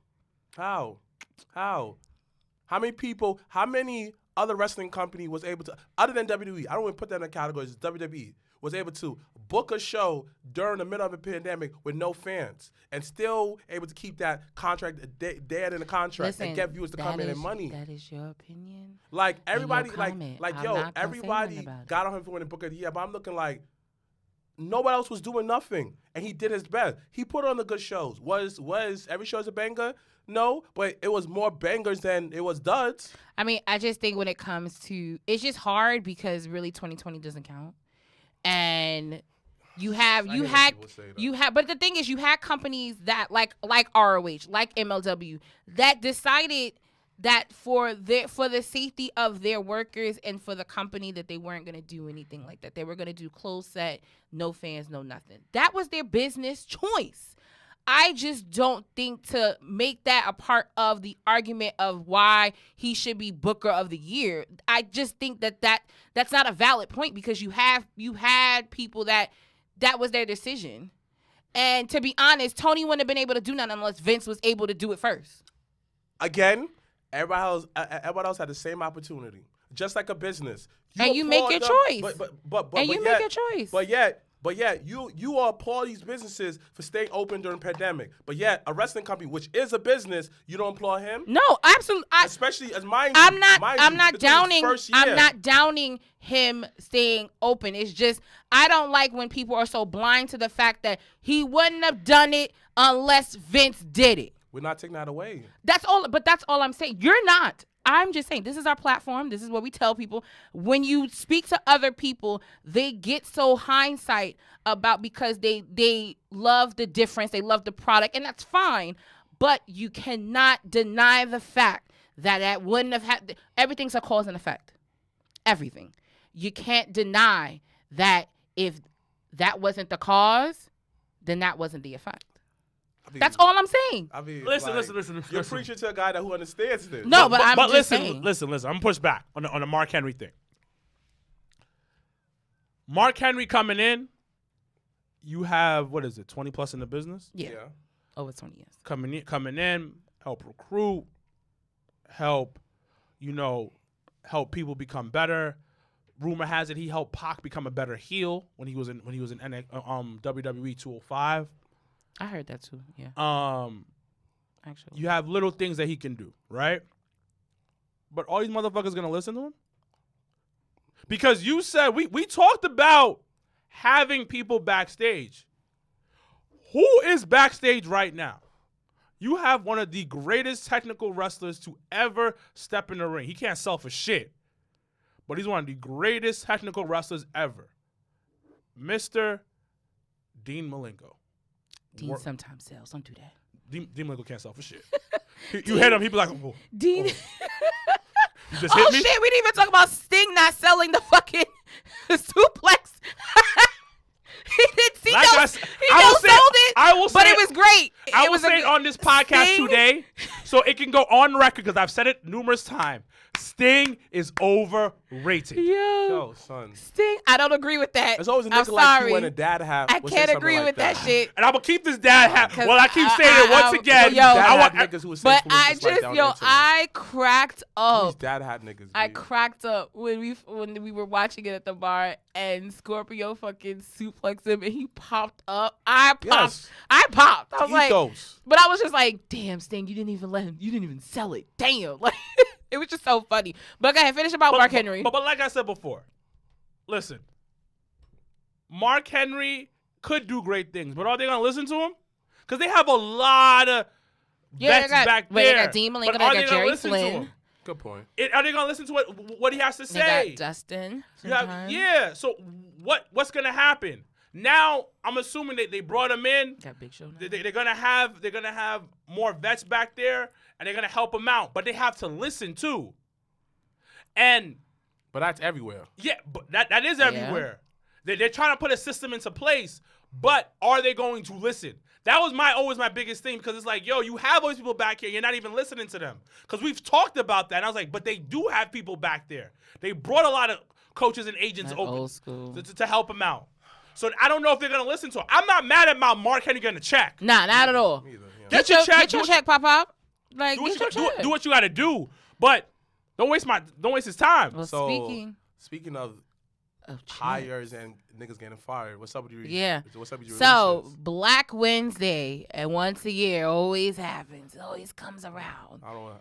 many other wrestling company was able to, other than WWE, I don't want to put that in the categories, WWE, was able to book a show during the middle of a pandemic with no fans and still able to keep that contract dead in the contract and get viewers to come in and money. That is your opinion. Like everybody, your like comment. like I'm yo, not everybody complaining about it. got on him for winning Booker of the Year, but I'm looking like nobody else was doing nothing, and he did his best. He put on the good shows. Was every show a banger? No, but it was more bangers than it was duds. I mean, I just think when it comes to, it's just hard because really 2020 doesn't count. And but the thing is, you had companies that like ROH, like MLW, that decided that for the safety of their workers and for the company that they weren't going to do anything like that. They were going to do closed set, no fans, no nothing. That was their business choice. I just don't think to make that a part of the argument of why he should be Booker of the Year. I just think that's not a valid point because you had people that was their decision. And to be honest, Tony wouldn't have been able to do nothing unless Vince was able to do it first. Again, everybody else had the same opportunity, just like a business. You make your choice. Make your choice. But yet, you all applaud these businesses for staying open during the pandemic. But yet, a wrestling company, which is a business, you don't applaud him. No, absolutely. Especially as mine. I'm not downing him staying open. It's just I don't like when people are so blind to the fact that he wouldn't have done it unless Vince did it. We're not taking that away. That's all. But that's all I'm saying. You're not. I'm just saying, this is our platform. This is what we tell people. When you speak to other people, they get so hindsight about because they love the difference. They love the product, and that's fine. But you cannot deny the fact that wouldn't have had – everything's a cause and effect. Everything. You can't deny that if that wasn't the cause, then that wasn't the effect. That's all I'm saying. Listen. You're preaching to a guy who understands this. No, but I'm just saying. Listen. I'm gonna push back on the Mark Henry thing. Mark Henry coming in, you have 20 plus in the business? Yeah. Over 20 years. Coming in, help recruit, help people become better. Rumor has it he helped Pac become a better heel when he was in WWE 205. I heard that too. Yeah. Actually, you have little things that he can do, right? But all these motherfuckers gonna listen to him? Because you said we talked about having people backstage. Who is backstage right now? You have one of the greatest technical wrestlers to ever step in the ring. He can't sell for shit, but he's one of the greatest technical wrestlers ever. Mr. Dean Malenko. Dean sometimes sells. Don't do that. Dean Malenko can't sell for shit. You hit him, he'd be like, oh, Dean. You just hit me? Shit, we didn't even talk about Sting not selling the fucking suplex. He did. He sold it. I will say but it was great. I will say it on this podcast Sting? today, so it can go on record because I've said it numerous times. Sting is overrated. Yo, son. Sting. I don't agree with that. There's always a I'm nigga like sorry. you and a dad hat. I can't agree with that shit. And I'm gonna keep this dad hat. Well, I keep saying it once again. yo, I want niggas who would say But police I just like just, down yo, there, too. I cracked These up. dad hat niggas. I B. cracked up when we were watching it at the bar and Scorpio fucking suplexed him and he popped up. I popped. Yes. I popped. I was like, Ethos. but I was just like, damn, Sting, you didn't even let him. You didn't even sell it. Damn, like it was just so funny. But go ahead, finish about Mark Henry. But like I said before, listen, Mark Henry could do great things, but are they gonna listen to him? Because they have a lot of vets back there. They got Dean Malenko, But they are got gonna Jerry listen to Flynn. him? Good point. Are they gonna listen to what he has to They say? got Dustin. Yeah. So what's gonna happen? Now I'm assuming that they brought him in. Got Big Show. They're gonna have more vets back there, and they're gonna help him out. But they have to listen too. And But that's everywhere. yeah, but that is everywhere. They're trying to put a system into place, but are they going to listen? That was always my biggest thing, because it's like, yo, you have all these people back here, you're not even listening to them. Because we've talked about that, and I was like, but they do have people back there. They brought a lot of coaches and agents That open old school. to help him out. So I don't know if they're gonna listen to him. I'm not mad at my Mark Henry getting a check. Nah, not at all. Either, yeah. Get your check. Get your check, Pop. Like, Do get your check. do what you gotta do, but don't waste his time. Well, So, speaking of check. hires and niggas getting fired, what's up with you? Yeah. What's up with your So releases? Black Wednesday, and once a year, always happens. Always comes around. I don't know.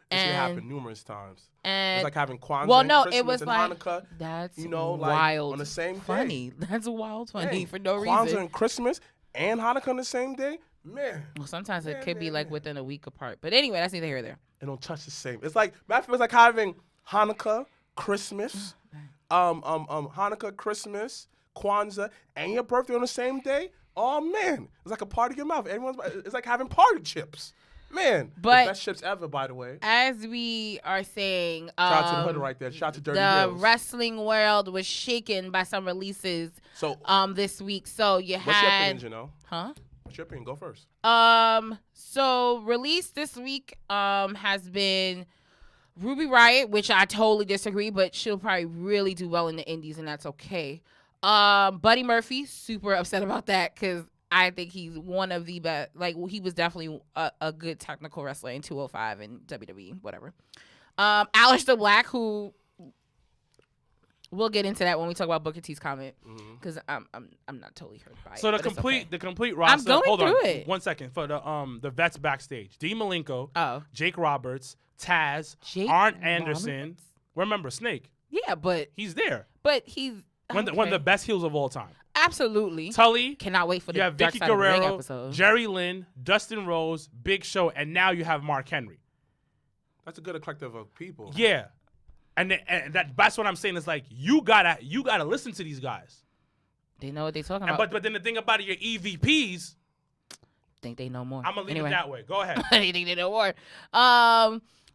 This shit happened numerous times. And It's like having Kwanzaa well, and no, Christmas it was and like Hanukkah. that's You know, like, wild. on the same day. funny. That's wild funny Hey, for no Kwanzaa reason. and Christmas and Hanukkah on the same day? Man, Well, sometimes it Man, could be man, like man. within a week apart. But anyway, that's neither here nor there. it don't touch the same. It's like, it's like having Hanukkah, Christmas, Hanukkah, Christmas, Kwanzaa, and your birthday on the same day. Oh man, it's like a party in your mouth. It's like having party chips. Man, But- the best chips ever, by the way. As we are saying, Shout out to the hood right there. Shout out to Dirty the Hills. wrestling world was shaken by some releases So, this week. So you what's your opinion, had, you know? huh? What's your opinion? Go first. So released this week has been Ruby Riott, which I totally disagree, but she'll probably really do well in the indies, and that's okay. Buddy Murphy, super upset about that because I think he's one of the best. Like, he was definitely a good technical wrestler in 205 and WWE, whatever. Aleister Black, who we'll get into that when we talk about Booker T's comment, because I'm not totally hurt by it. So but it's okay. the complete roster. going hold through on, it. 1 second for the vets backstage. Dean Malenko, Oh. Jake Roberts, Taz, Jake Arn Anderson. Roberts? Remember Snake? Yeah, but He's there. he's One of the best heels of all time. absolutely. Tully. Cannot wait for the You have Dark Vicky Side of the Ring Guerrero, episode. Jerry Lynn, Dustin Rose, Big Show, and now you have Mark Henry. That's a good collective of people. Yeah, and that's what I'm saying. Is like you gotta listen to these guys. They know what they're talking And, about. but then the thing about it, your EVPs, Think they know more. I'm gonna leave Anyway. it that way. Go ahead. They think they know more.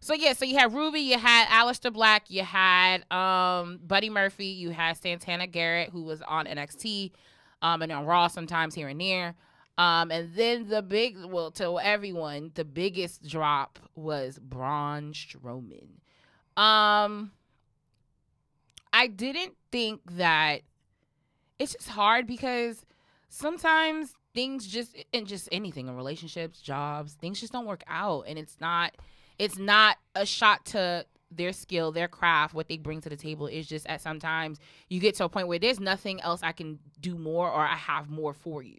So you had Ruby, you had Aleister Black, you had Buddy Murphy, you had Santana Garrett, who was on NXT, and on Raw sometimes here and there. And then to everyone, the biggest drop was Braun Strowman. I didn't think that it's just hard because sometimes things just anything in relationships, jobs, things just don't work out, and it's not a shot to their skill, their craft, what they bring to the table. It's just at sometimes you get to a point where there's nothing else I can do more or I have more for you.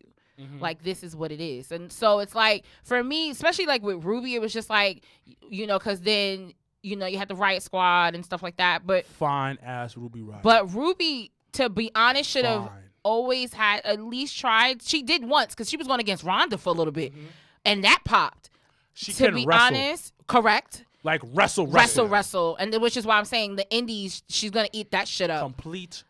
Like, this is what it is. And so it's like, for me, especially like with Ruby, it was just like, because then, you had the Riot Squad and stuff like that. But Fine ass Ruby Riott. But Ruby, to be honest, should have Fine. always had at least tried. She did once because she was going against Ronda for a little bit, and that popped. She To can be wrestle. honest, correct. Like wrestle. And which is why I'm saying the indies, she's going to eat that shit up. Complete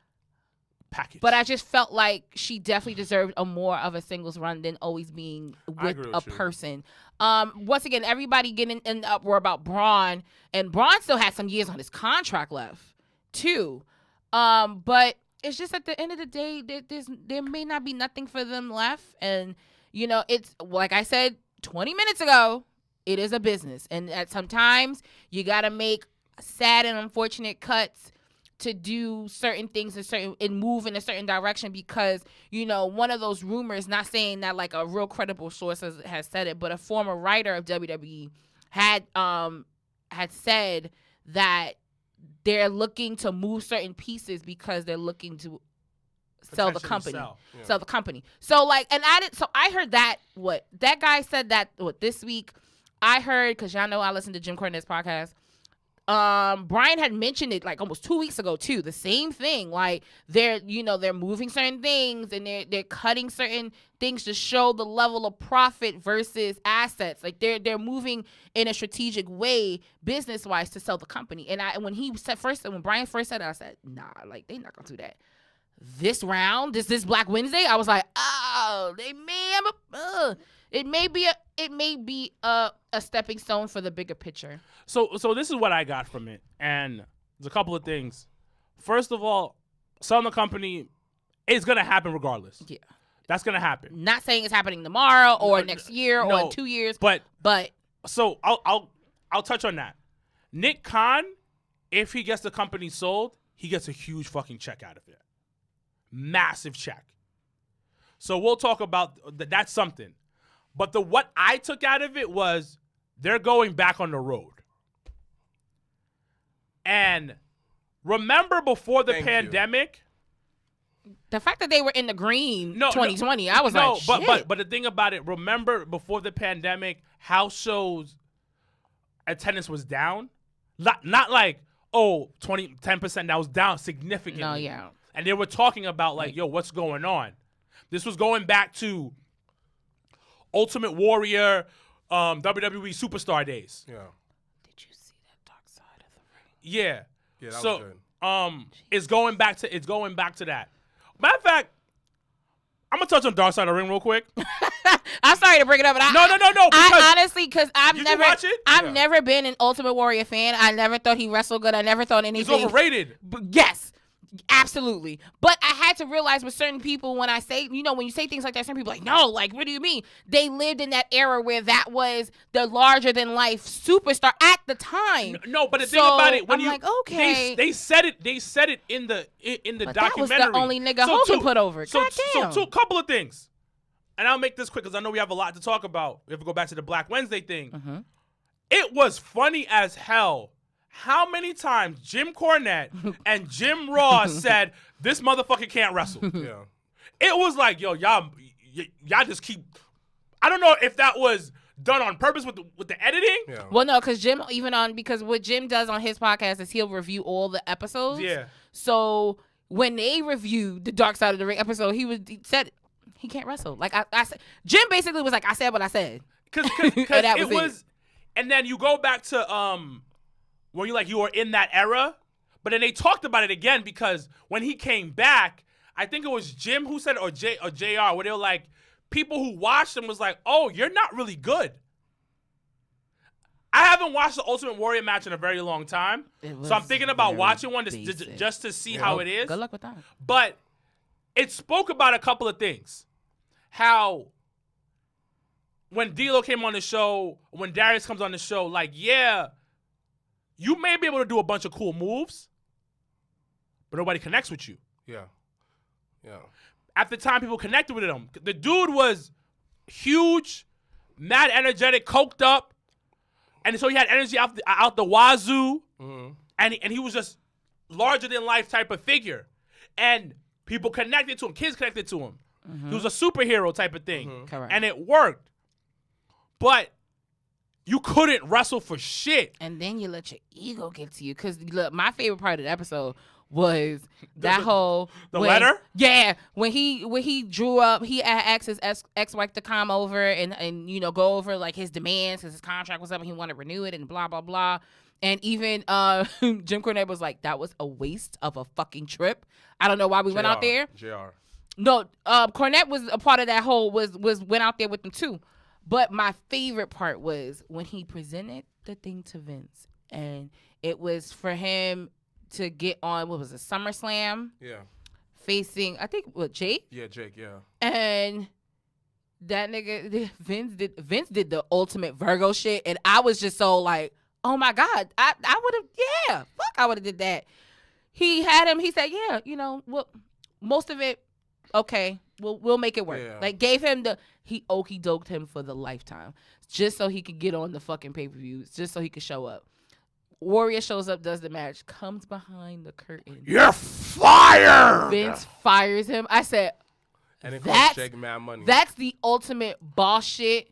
package. But I just felt like she definitely deserved a more of a singles run than always being with agree a with you. person. Once again, everybody getting in the uproar about Braun, and Braun still had some years on his contract left too. But it's just at the end of the day, there may not be nothing for them left, and you know, it's like I said 20 minutes ago, it is a business. And at sometimes you got to make sad and unfortunate cuts to do certain things and move in a certain direction because, you know, one of those rumors, not saying that like a real credible source has said it, but a former writer of WWE had said that they're looking to move certain pieces because they're looking to sell the company. Sell the company. So like, and I heard that that guy said that this week. I heard, because y'all know I listen to Jim Cornette's podcast. Brian had mentioned it like almost 2 weeks ago too. The same thing. Like they're moving certain things and they're cutting certain things to show the level of profit versus assets. Like they're moving in a strategic way, business wise, to sell the company. And when Brian first said it, I said, nah, like they're not gonna do that. This round, this Black Wednesday, I was like, oh, they may have it may be a stepping stone for the bigger picture. So this is what I got from it, and there's a couple of things. First of all, selling the company is gonna happen regardless. Yeah, that's gonna happen. Not saying it's happening tomorrow or next year or in 2 years, but so I'll touch on that. Nick Khan, if he gets the company sold, he gets a huge fucking check out of it, massive check. So we'll talk about that's something. But what I took out of it was they're going back on the road. And remember before the pandemic? The fact that they were in the green 2020, I was like, shit. But the thing about it, remember before the pandemic, house shows attendance was down? Not like, 10%, that was down significantly. No, yeah. And they were talking about like, yo, what's going on? This was going back to Ultimate Warrior, WWE Superstar days. Yeah. Did you see that Dark Side of the Ring? Yeah. Yeah, that was good. It's going back to that. Matter of fact, I'm gonna touch on Dark Side of the Ring real quick. I'm sorry to bring it up, but no. I honestly, because I've never been an Ultimate Warrior fan. I never thought he wrestled good. I never thought anything. He's overrated. Yes. Absolutely. But I had to realize with certain people when I say, when you say things like that, certain people are like, no, like, what do you mean? They lived in that era where that was the larger than life superstar at the time. No, but the thing about it, when I'm like, okay. They said it in the but documentary. That was the only nigga Hogan put over. So a couple of things. And I'll make this quick because I know we have a lot to talk about. We have to go back to the Black Wednesday thing. Mm-hmm. It was funny as hell how many times Jim Cornette and Jim Ross said, this motherfucker can't wrestle. Yeah. It was like, yo, y'all just keep... I don't know if that was done on purpose with the editing. Yeah. Well, no, because Jim, because what Jim does on his podcast is he'll review all the episodes. Yeah. So when they reviewed the Dark Side of the Ring episode, he said he can't wrestle. Like I said, Jim basically was like, I said what I said. Because it was... And then you go back to... when you were in that era, but then they talked about it again because when he came back, I think it was Jim who said it, or JR, where they were like, people who watched him was like, oh, you're not really good. I haven't watched the Ultimate Warrior match in a very long time, so I'm thinking about watching one just to see how it is. Good luck with that. But it spoke about a couple of things. How when D'Lo came on the show, when Darius comes on the show, like, yeah, you may be able to do a bunch of cool moves, but nobody connects with you. Yeah. Yeah. At the time, people connected with him. The dude was huge, mad energetic, coked up, and so he had energy out the wazoo, mm-hmm. and he was just larger than life type of figure, and people connected to him. Kids connected to him. Mm-hmm. He was a superhero type of thing, mm-hmm. Correct. And it worked, but you couldn't wrestle for shit. And then you let your ego get to you. Because, look, my favorite part of the episode was the letter? Yeah. When he drew up, he asked his ex-wife to come over and go over, like, his demands because his contract was up and he wanted to renew it and blah, blah, blah. And even Jim Cornette was like, that was a waste of a fucking trip. I don't know why we went out there. JR. No, Cornette was a part of that whole, went out there with them, too. But my favorite part was when he presented the thing to Vince, and it was for him to get on, what was it, SummerSlam? Yeah. Facing, I think, Jake? Yeah, Jake, yeah. And that nigga Vince did the ultimate Virgo shit, and I was just so like, oh my God, I would have, I would have did that. He had him. He said, yeah, you know, well, most of it, okay, we'll make it work. Yeah. Like gave him he okey doked him for the lifetime, just so he could get on the fucking pay-per-views, just so he could show up. Warrior shows up, does the match, comes behind the curtain. You're fired. Vince fires him. I said, And it cost Jake mad money. that's the ultimate boss shit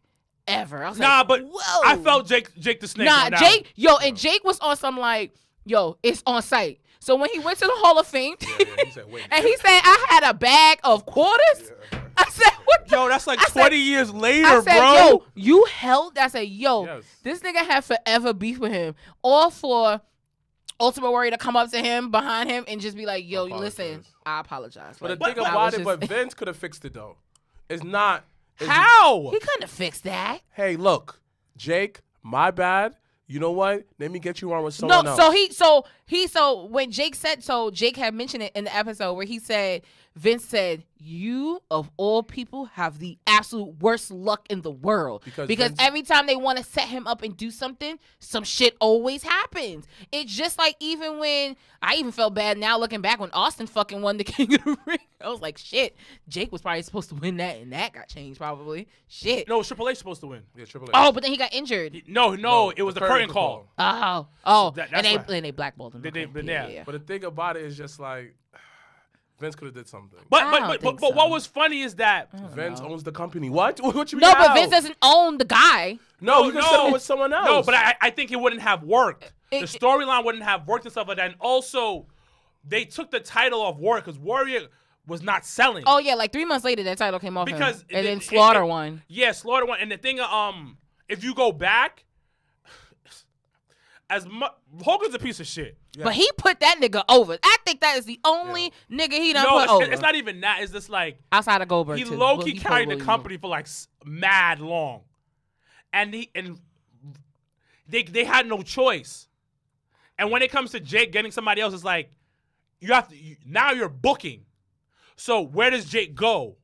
ever. I was Nah, like, but whoa. I felt Jake the Snake. Nah, on that Jake, and Jake was on some like, yo, it's on site. So when he went to the Hall of Fame, He said, wait. and he said, I had a bag of quarters. I said, what the? Yo, that's like I 20 said- years later, I said, bro. yo, you held. I said, yo, Yes. this nigga had forever beef with him. All for Ultimate Warrior to come up to him behind him and just be like, yo, listen, Apologize. I apologize. But Like, the thing I about was it, but just- Vince could have fixed it though. It's not. How? he couldn't have fixed that. Hey, look, Jake, my bad. You know what? Let me get you on with someone No, else. so when Jake said so, Jake had mentioned it in the episode where he said, Vince said, you of all people have the absolute worst luck in the world. Because Because Vince- every time they want to set him up and do something, some shit always happens. It's just like even when I even felt bad now looking back when Austin fucking won the King of the Ring. I was like, shit, Jake was probably supposed to win that and that got changed probably. Shit. No, Triple H supposed to win. Yeah, Triple H. Oh, but then he got injured. No, it was the curtain call. Oh, That's and why. they blackballed him. They- Okay. yeah. But the thing about it is just like Vince could have did something. I But don't think what so. was funny is that Vince owns the company. What? What you mean? No, but how? Vince doesn't own the guy. No, you can set him with someone else. No, but I think it wouldn't have worked. The It- storyline wouldn't have worked and stuff like that. And also, they took the title off Warrior because Warrior was not selling. Oh yeah, like 3 months later that title came off him. Because and then it- Slaughter it- won. Yeah, Slaughter won. And the thing, if you go back, Hogan's a piece of shit. But he put that nigga over. I think that is the only nigga he done put over. It's not even that. It's just like outside of Goldberg. he too. low Well, key he carried put the William company for like mad long, and they had no choice. And when it comes to Jake getting somebody else, it's like now you're booking. So where does Jake go?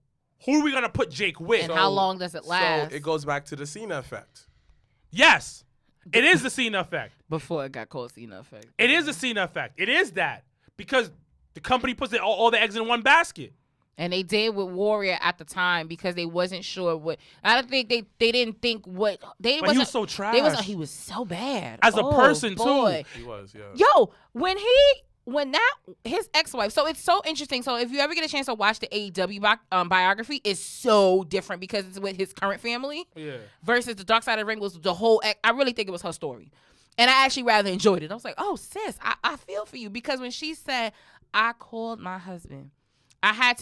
Who are we gonna put Jake with? And how long does it last? So it goes back to the Cena effect. Yes, it is the Cena effect. Before it got called Cena effect. It is the Cena effect. It is that because the company puts all the eggs in one basket. And they did with Warrior at the time because they wasn't sure what. I don't think they didn't think what they. But he was so trash. He was so bad As a person, too. boy. He was, yeah. Yo, when his ex-wife, so it's so interesting. So if you ever get a chance to watch the AEW biography, it's so different because it's with his current family Yeah. versus the Dark Side of the Ring was the whole. I really think it was her story, and I actually rather enjoyed it. I was like, oh sis, I feel for you because when she said, I called my husband.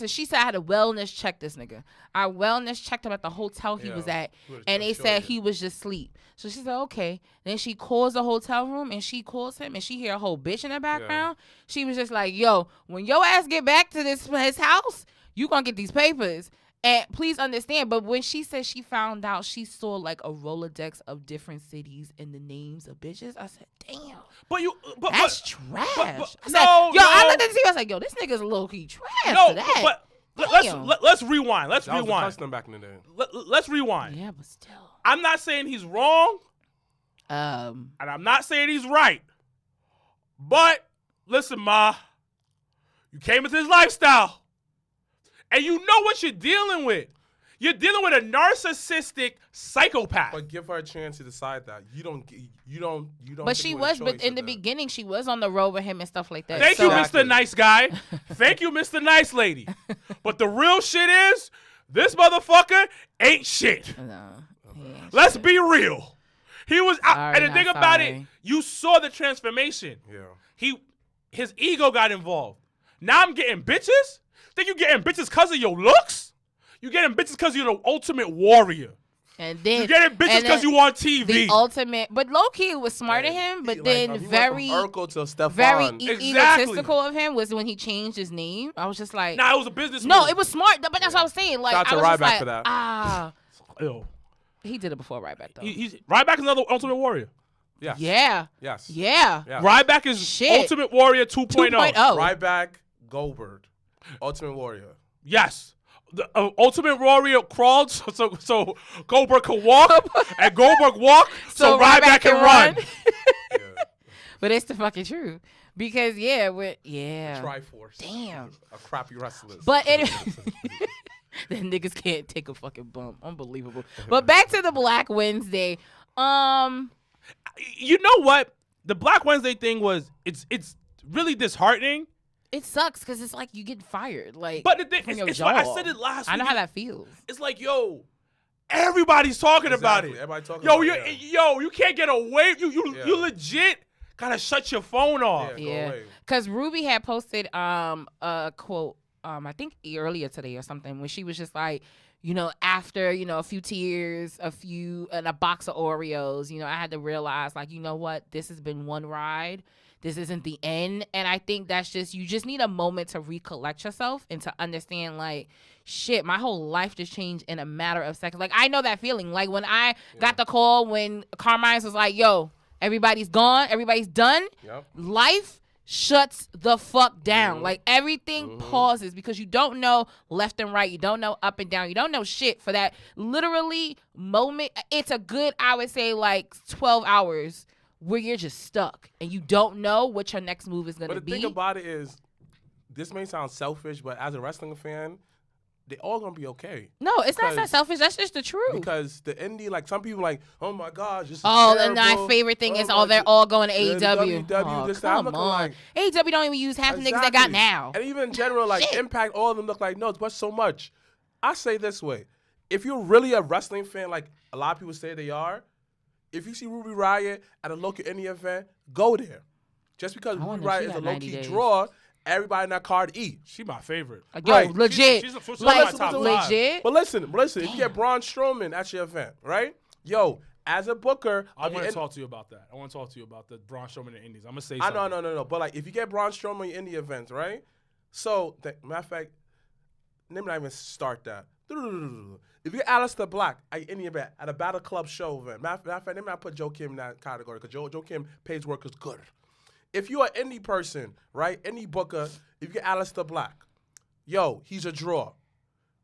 She said I had to wellness check this nigga. I wellness checked him at the hotel he was at, and they said he was just asleep. So she said, okay. Then she calls the hotel room, and she calls him, and she hear a whole bitch in the background. She was just like, yo, when your ass get back to his house, you gonna get these papers. And please understand, but when she said she found out, she saw like a Rolodex of different cities and the names of bitches. I said, damn. But That's trash. I said, no, I looked at the TV. I was like, yo, this nigga's low key trash No, for that. but Damn. let's rewind. Let's That was the rewind. custom back in the day. Let's rewind. Yeah, but still. I'm not saying he's wrong, and I'm not saying he's right. But listen, Ma, you came into his lifestyle, and you know what you're dealing with. You're dealing with a narcissistic psychopath. But give her a chance to decide that. You don't. But take she away was, the but choice in of the that. beginning, she was on the road with him and stuff like that. Thank So- you, Exactly. Mr. Nice Guy. Thank you, Mr. Nice Lady. But the real shit is, this motherfucker ain't shit. No, he ain't Let's shit. be real. He was out, Sorry, and the thing not about it, sorry. you saw the transformation. Yeah. His ego got involved. Now I'm getting bitches? Think you getting bitches because of your looks? You getting bitches because you're the ultimate warrior. And then You getting bitches and because then you on TV. the ultimate, but low key was smart of him, but then he went very, from Urkel to Stefan. very Exactly. egotistical of him was when he changed his name. I was just like, Nah, it was a business no, move. it was smart, but that's what I was saying. Like, Shout out I to was just Ryback like, for that. Ew. he did it before Ryback though. He's Ryback is another ultimate warrior. Yes. Yeah, Yes. yeah. Yeah. Ryback is Shit. Ultimate Warrior 2.0. 2.0. Ryback, Goldberg, Ultimate Warrior. Yes. The Ultimate Warrior crawled so Goldberg could walk, and Goldberg walked so Ryback can run. But it's the fucking truth. Because, yeah. Triforce. Damn. A crappy wrestlers. But anyway, the niggas can't take a fucking bump. Unbelievable. But back to the Black Wednesday. You know what? The Black Wednesday thing was, it's really disheartening. It sucks because it's like you get fired. Like, but the thing, it's like I said it last week. I know how that feels. It's like, yo, everybody's talking about it. Everybody talking yo, about it. You can't get away. You legit gotta shut your phone off. Yeah, because Ruby had posted a quote I think earlier today or something when she was just like, after a few tears, and a box of Oreos, I had to realize, like, you know what, this has been one ride. This isn't the end. And I think that's you just need a moment to recollect yourself and to understand, like, shit, my whole life just changed in a matter of seconds. Like, I know that feeling. Like, when I got the call when Carmine's was like, yo, everybody's gone, everybody's done, life shuts the fuck down. Like, everything pauses because you don't know left and right. You don't know up and down. You don't know shit for that literally moment. It's a good, I would say, like 12 hours where you're just stuck and you don't know what your next move is going to be. But the thing about it is, this may sound selfish, but as a wrestling fan, they all going to be okay. No, it's not that selfish. That's just the truth. Because the indie, like, some people like, oh my gosh, this is terrible. and my favorite thing is, they're all going to AEW. Come on. Like, AEW don't even use half the niggas they got now. And even in general, like, Impact, all of them look like, no, but so much. I say this way. If you're really a wrestling fan, like a lot of people say they are, if you see Ruby Riott at a local indie event, go there. Just because Ruby Riott is a low-key draw, everybody in that card eat. She my favorite. Yo, legit. She's like, my top legit. But listen, if you get Braun Strowman at your event, right? Yo, as a booker, I want to talk to you about that. I want to talk to you about the Braun Strowman in Indies. I'm gonna say something. I know, no. But like, if you get Braun Strowman in the events, right? So, matter of fact, let me not even start that. If you get Aleister Black at any event, at a Battle Club show event, matter of fact, let me not put Joe Kim in that category because Joe Kim Paige work is good. If you're an indie person, right, indie booker, if you get Aleister Black, yo, he's a draw.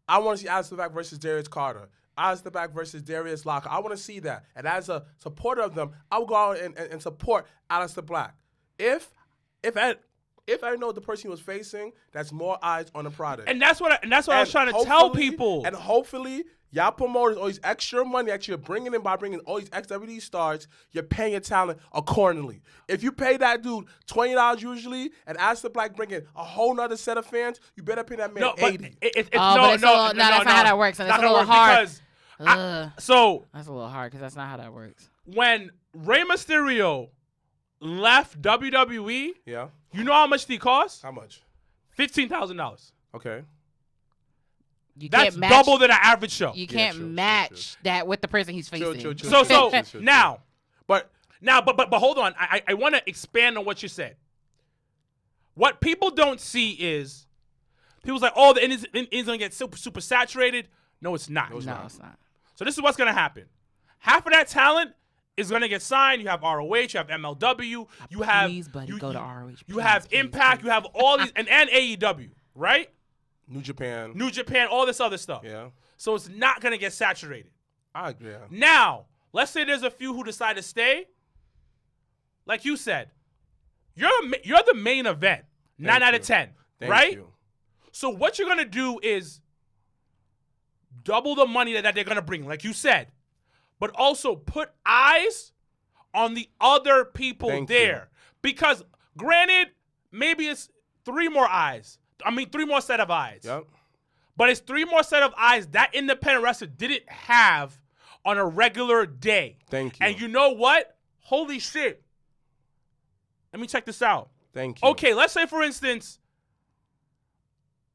I want to see Aleister Black versus Darius Carter. Aleister Black versus Darius Locker. I want to see that. And as a supporter of them, I will go out and support Aleister Black. If I know the person he was facing, that's more eyes on the product. And that's what I was trying to tell people. And hopefully, y'all promoters, all these extra money that you're bringing in by bringing all these XWD stars, you're paying your talent accordingly. If you pay that dude $20 usually, and Aleister Black bringing a whole nother set of fans, you better pay that man $80. That's not how that works. And it's a little hard. That's a little hard because that's not how that works. When Rey Mysterio left WWE, you know how much he cost? How much? $15,000. Okay. That's double than an average show. You can't match that with the person he's facing. True. Now, but hold on. I want to expand on what you said. What people don't see is people's like, oh, the Indies gonna get super saturated. No, it's not. No, it's not. So this is what's gonna happen. Half of that talent is gonna get signed. You have ROH, you have MLW, you have go to ROH. You have Impact, you have all these and AEW, right? New Japan, all this other stuff. Yeah. So it's not gonna get saturated. I agree. Now, let's say there's a few who decide to stay. Like you said, you're the main event, 9 out of 10, right? So what you're gonna do is double the money that they're gonna bring, like you said, but also put eyes on the other people there. Because granted, maybe it's 3 more eyes. 3 more set of eyes. Yep. But it's 3 more set of eyes that independent wrestler didn't have on a regular day. Thank you. And you know what? Holy shit. Let me check this out. Thank you. Okay, let's say, for instance,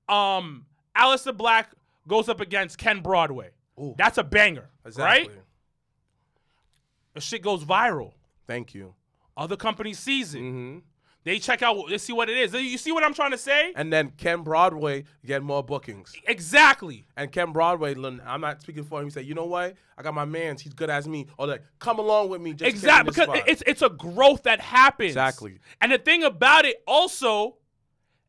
Aleister Black goes up against Ken Broadway. Ooh. That's a banger, exactly. right? The shit goes viral. Thank you. Other companies sees it. Mm-hmm. They check out, they see what it is. You see what I'm trying to say? And then Ken Broadway get more bookings. Exactly. And Ken Broadway, I'm not speaking for him. He said, you know what? I got my mans. He's good as me. Or like, come along with me. Just exactly. Because it's a growth that happens. Exactly. And the thing about it also,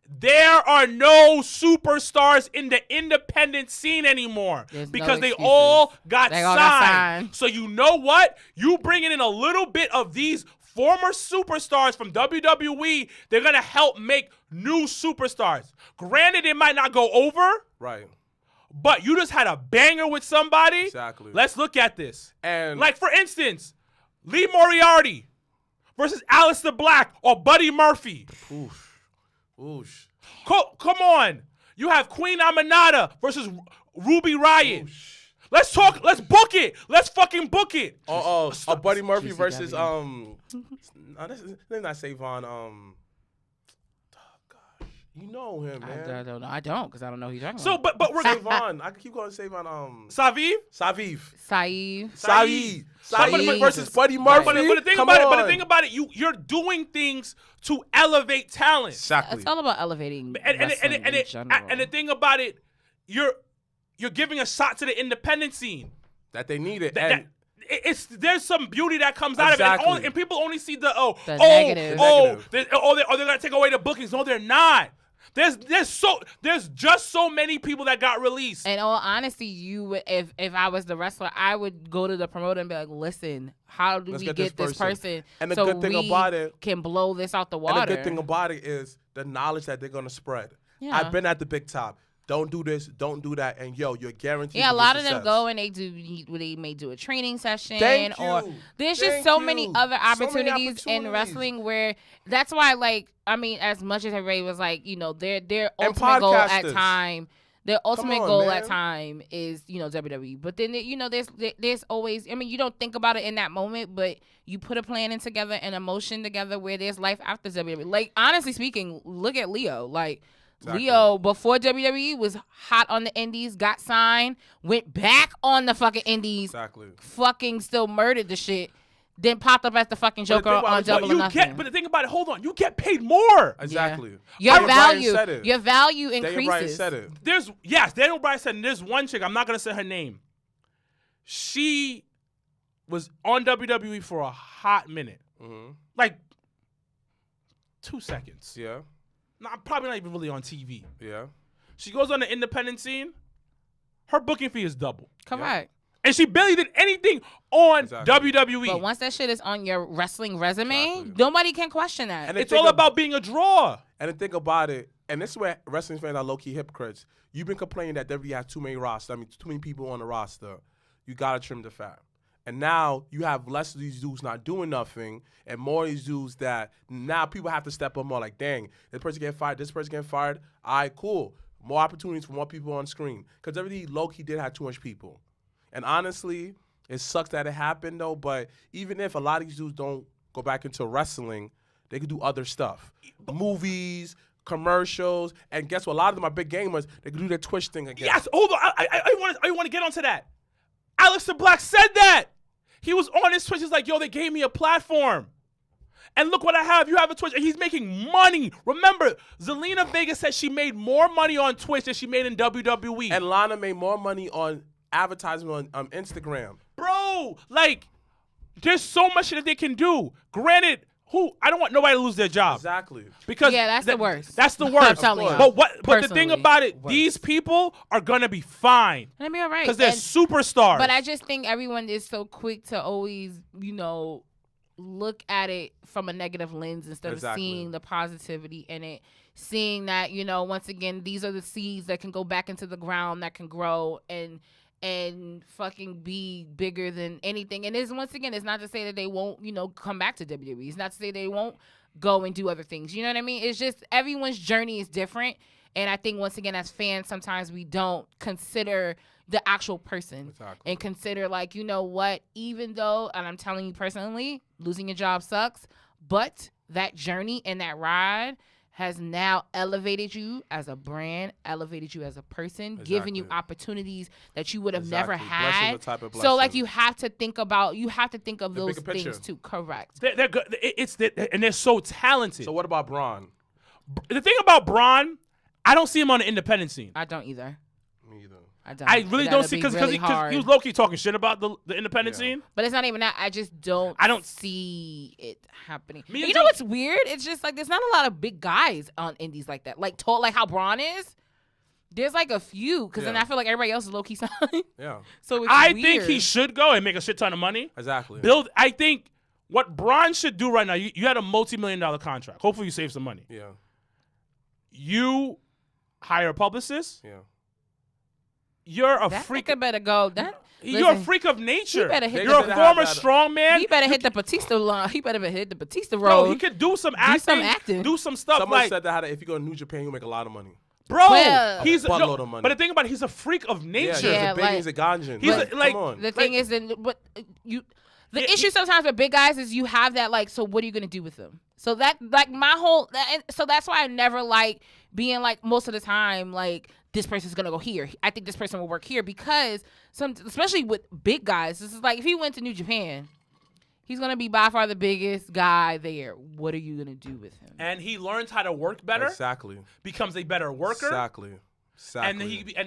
there are no superstars in the independent scene anymore because they all got signed. So you know what? You bringing in a little bit of these former superstars from WWE, they're going to help make new superstars. Granted, it might not go over. Right. But you just had a banger with somebody. Exactly. Let's look at this. And like, for instance, Lee Moriarty versus Aleister Black or Buddy Murphy. Oosh. Come on. You have Queen Aminata versus Ruby Riott. Let's talk. Let's book it. Let's fucking book it. Buddy Murphy versus this is not Savon. You know him, man. I don't know. I don't, because I don't know who you're talking about. So, but we're Savon. I can keep calling Savon. Saviv versus Buddy Murphy. But the thing about it, you're doing things to elevate talent. Exactly. It's all about elevating wrestling in general. And the thing about it, you're giving a shot to the independent scene that they need it. There's some beauty that comes out of it, and people only see the negative. They're gonna take away the bookings. No, they're not. There's just so many people that got released. In all honesty, if I was the wrestler, I would go to the promoter and be like, listen, how do we get this person and the so good thing we about it, can blow this out the water? And the good thing about it is the knowledge that they're gonna spread. Yeah. I've been at the big top. Don't do this, don't do that, and you're guaranteed. Yeah, a lot of success. them go and they may do a training session, there's just many other opportunities in wrestling where that's why, like, I mean, as much as everybody was like, their ultimate goal at time. Their ultimate goal at time is, WWE. But then, there's always, I mean, you don't think about it in that moment, but you put a plan in together and a motion together where there's life after WWE. Like, honestly speaking, look at Leo. Like, exactly. Leo, before WWE, was hot on the indies, got signed, went back on the fucking indies, fucking still murdered the shit, then popped up as the fucking Joker on Double or Nothing. But the thing about it, hold on, you get paid more. Exactly. Yeah. Your value increases. Daniel Bryan said it. Daniel Bryan said it. There's one chick, I'm not going to say her name. She was on WWE for a hot minute. Mm-hmm. Like 2 seconds. Yeah. No, I'm probably not even really on TV. Yeah. She goes on the independent scene. Her booking fee is double. Correct. And she barely did anything on WWE. But once that shit is on your wrestling resume, nobody can question that. And it's all about being a draw. And the thing about it, and this is where wrestling fans are low-key hypocrites. You've been complaining that WWE has too many rosters. I mean, too many people on the roster. You got to trim the fat. And now you have less of these dudes not doing nothing and more of these dudes that now people have to step up more like, dang, this person getting fired, this person getting fired. All right, cool. More opportunities for more people on screen. Because WWE low-key did have too much people. And honestly, it sucks that it happened, though. But even if a lot of these dudes don't go back into wrestling, they could do other stuff. Movies, commercials. And guess what? A lot of them are big gamers. They can do their Twitch thing again. Yes, hold on. I want to get onto that. Aleister Black said that. He was on his Twitch. He's like, yo, they gave me a platform. And look what I have. You have a Twitch. And he's making money. Remember, Zelina Vega said she made more money on Twitch than she made in WWE. And Lana made more money on advertising on Instagram. Bro, like, there's so much that they can do. Granted, I don't want nobody to lose their job. Exactly. Because that's the worst. That's the worst. But the thing about it, worst. These people are gonna be fine. They'll be all right. Because they're superstars. But I just think everyone is so quick to always, look at it from a negative lens instead of seeing the positivity in it. Seeing that, once again, these are the seeds that can go back into the ground, that can grow and fucking be bigger than anything. And once again, it's not to say that they won't, come back to WWE. It's not to say they won't go and do other things. You know what I mean? It's just everyone's journey is different. And I think, once again, as fans, sometimes we don't consider the actual person and consider, like, what, even though, and I'm telling you personally, losing your job sucks, but that journey and that ride has now elevated you as a brand, elevated you as a person, given you opportunities that you would have never had. So, like, you have to think of those things too. Correct. They're good. And they're so talented. So what about Braun? The thing about Braun, I don't see him on the independent scene. I don't either. Me either. I don't. I really It don't gotta see be because really he hard. was low key talking shit about really hard. he was low key talking shit about the independent Yeah. scene. But it's not even that. I just don't. I don't- see it happening. Me You and know Joe- what's weird? It's just like there's not a lot of big guys on indies like that. Like tall, like how Braun is. There's like a few because then Yeah. I feel like everybody else is low key signed. Yeah, So it's I weird. think he should go and make a shit ton of money. exactly. I think what Braun should do right now. You had a multi-million-dollar contract. Hopefully, you save some money. Yeah, You hire a publicist. yeah. You're a That freak. nigga better go. That You're a listen, freak of nature. He better hit You're the- a former He strongman. He better hit the Batista line. He better hit the Batista Bro, road. he could do some acting. Do some stuff Someone like, said that if you go to New Japan, you'll make a lot of money. bro. Well- He's A buttload of money. But the thing about it, he's a freak of nature. Yeah, he's a big, like- he's a ganjin. He's Like, a- like- come on. The thing is, then what you. The Yeah, issue sometimes with big guys is you have that like. So what are you gonna do with them? So that like my whole. And so that's why I never like being like most of the time like this person's gonna go here. I think this person will work here because especially with big guys, this is like if he went to New Japan, he's gonna be by far the biggest guy there. What are you gonna do with him? And he learns how to work better, Exactly. becomes a better worker, Exactly. and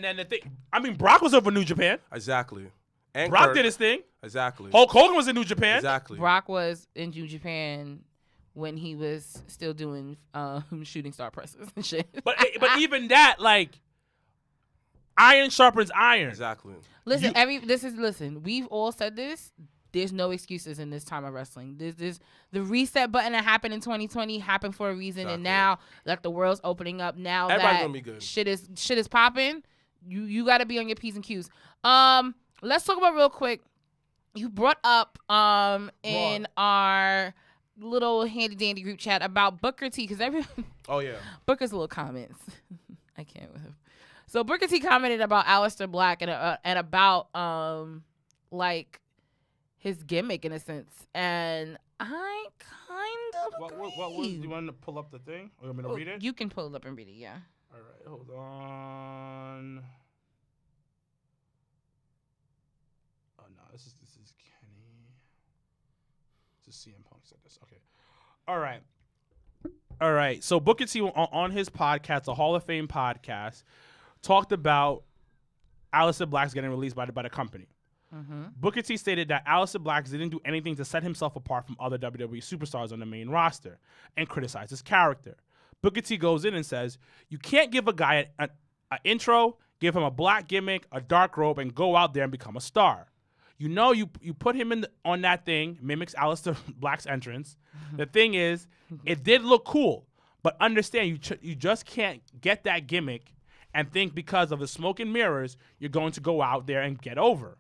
then the thing. I mean, Brock was over New Japan. Exactly. And Brock Kurt. did his thing. Exactly. Hulk Hogan was in New Japan. Exactly. Brock was in New Japan when he was still doing shooting star presses and shit. But even that, like, iron sharpens iron. Exactly. Listen, listen. We've all said this. There's no excuses in this time of wrestling. There's the reset button that happened in 2020 happened for a reason, and Exactly. now that the world's opening up, now Everybody's that gonna be good. shit is popping, you got to be on your P's and Q's. Let's talk about real quick. You brought up in our little handy dandy group chat about Booker T because everyone. Oh yeah. Booker's little comments. I can't with him. So Booker T commented about Aleister Black and about like his gimmick in a sense, and I kind of agree. What was? Do you want to pull up the thing? Or you want me to read it? You can pull it up and read it. Yeah. All right, hold on. Oh no, this is Kenny. This is CM Punk said this. Okay. All right. So Booker T on his podcast, the Hall of Fame podcast, talked about Aleister Black's getting released by the company. Mm-hmm. Booker T stated that Aleister Black didn't do anything to set himself apart from other WWE superstars on the main roster and criticized his character. Booker T goes in and says, you can't give a guy an intro, give him a black gimmick, a dark robe, and go out there and become a star. You know, you put him on that thing, mimics Aleister Black's entrance. The thing is, it did look cool, but understand you just can't get that gimmick and think because of the smoke and mirrors, you're going to go out there and get over.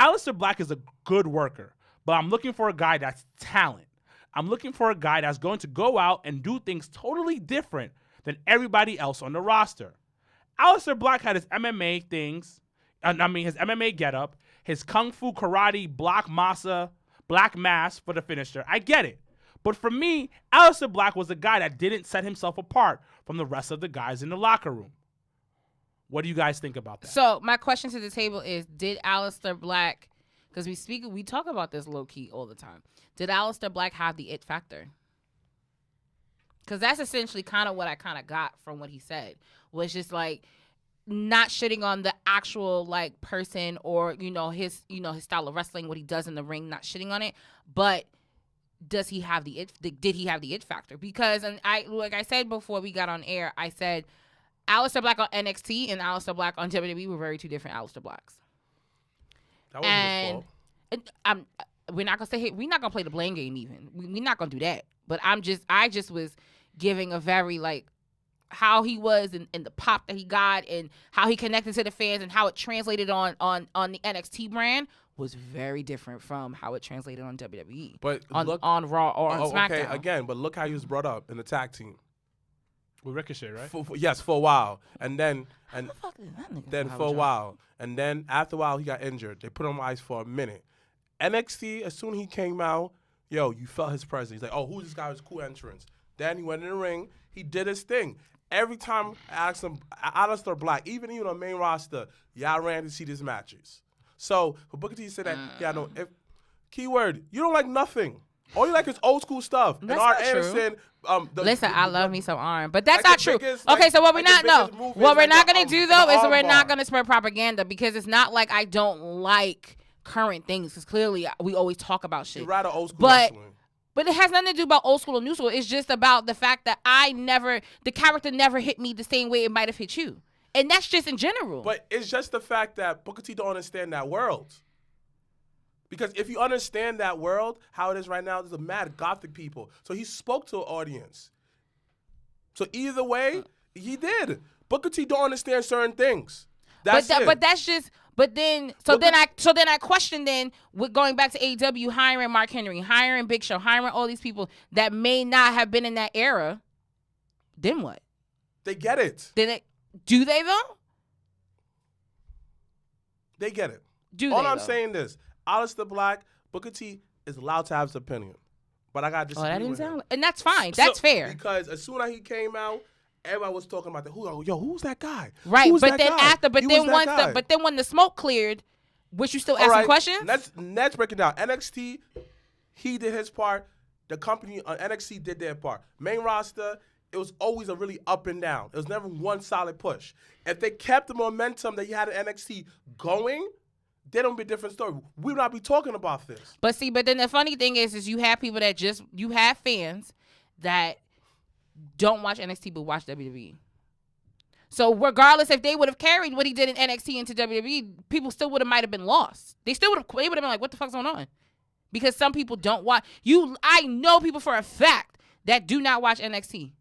Aleister Black is a good worker, but I'm looking for a guy that's talent. I'm looking for a guy that's going to go out and do things totally different than everybody else on the roster. Aleister Black had his MMA things, his MMA getup, his kung fu karate black mass for the finisher. I get it. But for me, Aleister Black was a guy that didn't set himself apart from the rest of the guys in the locker room. What do you guys think about that? So my question to the table is: did Aleister Black? Because we talk about this low key all the time. Did Aleister Black have the it factor? Because that's essentially kind of what I kind of got from what he said. Was just like not shitting on the actual like person or his style of wrestling, what he does in the ring, not shitting on it, but does he have the it? Did he have the it factor? Because like I said before we got on air, I said Aleister Black on NXT and Aleister Black on WWE were very two different Aleister Blacks. That wasn't his fault. We're not gonna say we're not gonna play the blame game even. We're not gonna do that. But I just was giving a very like how he was and the pop that he got and how he connected to the fans and how it translated on the NXT brand was very different from how it translated on WWE. But on Raw or on SmackDown. Okay, again, but look how he was brought up in the tag team. With Ricochet, right? For a while, and then How the fuck did that nigga then have for a job? while, and then after a while he got injured. They put him on ice for a minute. NXT, as soon as he came out, you felt his presence. He's like, oh, who's this guy? It was a cool entrance. Then he went in the ring. He did his thing. Every time I asked him, Aleister Black, even on the main roster, y'all ran to see these matches. So for Booker T to say that, if keyword, you don't like nothing. All you like is old school stuff. That's and R. not true. Anderson. Listen, I love me some Arn, but that's like not the true. biggest- Okay, like- so what we're like the not biggest movement what is we're like not the, gonna do the though is arm we're not bar. gonna spread propaganda because it's not like I don't like current things because clearly we always talk about shit. You rather old school But wrestling. But it has nothing to do about old school or new school. It's just about the fact that the character never hit me the same way it might have hit you. And that's just in general. But it's just the fact that Booker T don't understand that world. Because if you understand that world, how it is right now, there's a mad gothic people. So he spoke to an audience. So either way, he did. Booker T don't understand certain things. That's it. But that's just. But then, then I question then with going back to AEW, hiring Mark Henry, hiring Big Show, hiring all these people that may not have been in that era. Then what? They get it. Do they though? They get it. All I'm saying this: Aleister Black, Booker T is allowed to have his opinion, but I got to disagree that didn't with him. sound. And that's fine. That's fair. Because as soon as he came out, everybody was talking about that. Who's that guy? Right, Who's but that then guy? when the smoke cleared, which you still All asking right, questions? Let's break it down. NXT, he did his part. The company on NXT did their part. Main roster, it was always a really up and down. It was never one solid push. If they kept the momentum that you had in NXT going, they don't be a different story. We would not be talking about this. But then the funny thing is you have people that you have fans that don't watch NXT but watch WWE. So regardless if they would have carried what he did in NXT into WWE, people still might have been lost. They would have been like, what the fuck's going on? Because some people don't watch. I know people for a fact that do not watch NXT.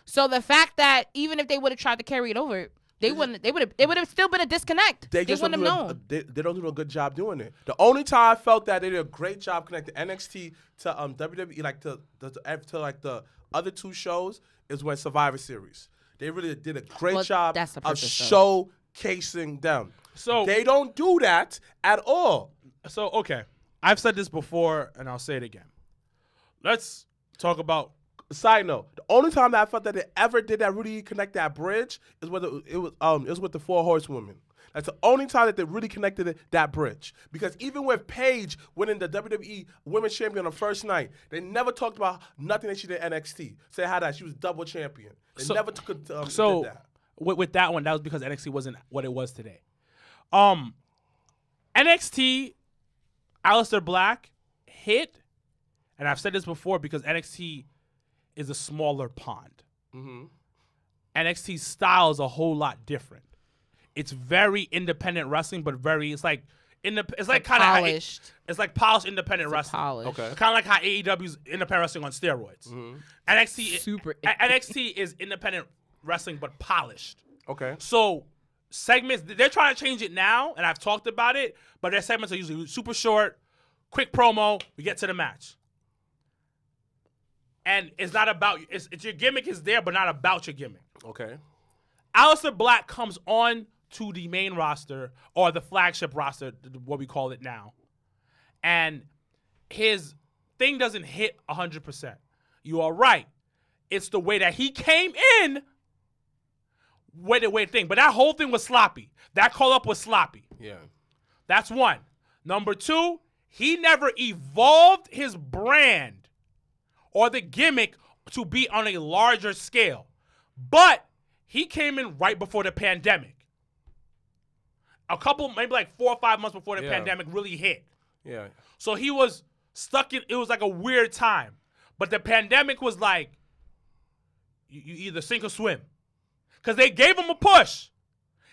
So the fact that even if they would have tried to carry it over, it would have still been a disconnect. They wouldn't have known. They don't do a good job doing it. The only time I felt that they did a great job connecting NXT to WWE, like to like the other two shows, is when Survivor Series. They really did a great job that's the of purpose, showcasing them. So they don't do that at all. So okay, I've said this before and I'll say it again. Let's talk about. Side note: the only time that I felt that they ever did that really connect that bridge is with it was with the Four Horsewomen. That's the only time that they really connected that bridge. Because even with Paige winning the WWE Women's Champion on the first night, they never talked about nothing that she did in NXT. Say how that she was double champion. They never took did that. With that one, that was because NXT wasn't what it was today. NXT, Aleister Black hit, and I've said this before because NXT is a smaller pond. Mm-hmm. NXT's style is a whole lot different. It's very independent wrestling, but it's like kind of polished. It's like polished independent wrestling. Polished. Okay. Kind of like how AEW's independent wrestling on steroids. Mm-hmm. NXT is independent wrestling, but polished. Okay. So segments, they're trying to change it now, and I've talked about it, but their segments are usually super short, quick promo, we get to the match. And it's not about, it's your gimmick is there, but not about your gimmick. Okay. Aleister Black comes on to the main roster, or the flagship roster, what we call it now. And his thing doesn't hit 100%. You are right. It's the way that he came in with the thing. But that whole thing was sloppy. That call-up was sloppy. Yeah. That's one. Number two, he never evolved his brand or the gimmick to be on a larger scale. But he came in right before the pandemic. A couple, maybe like 4 or 5 months before the pandemic really hit. Yeah. So he was stuck in, it was like a weird time. But the pandemic was like, you either sink or swim. Because they gave him a push.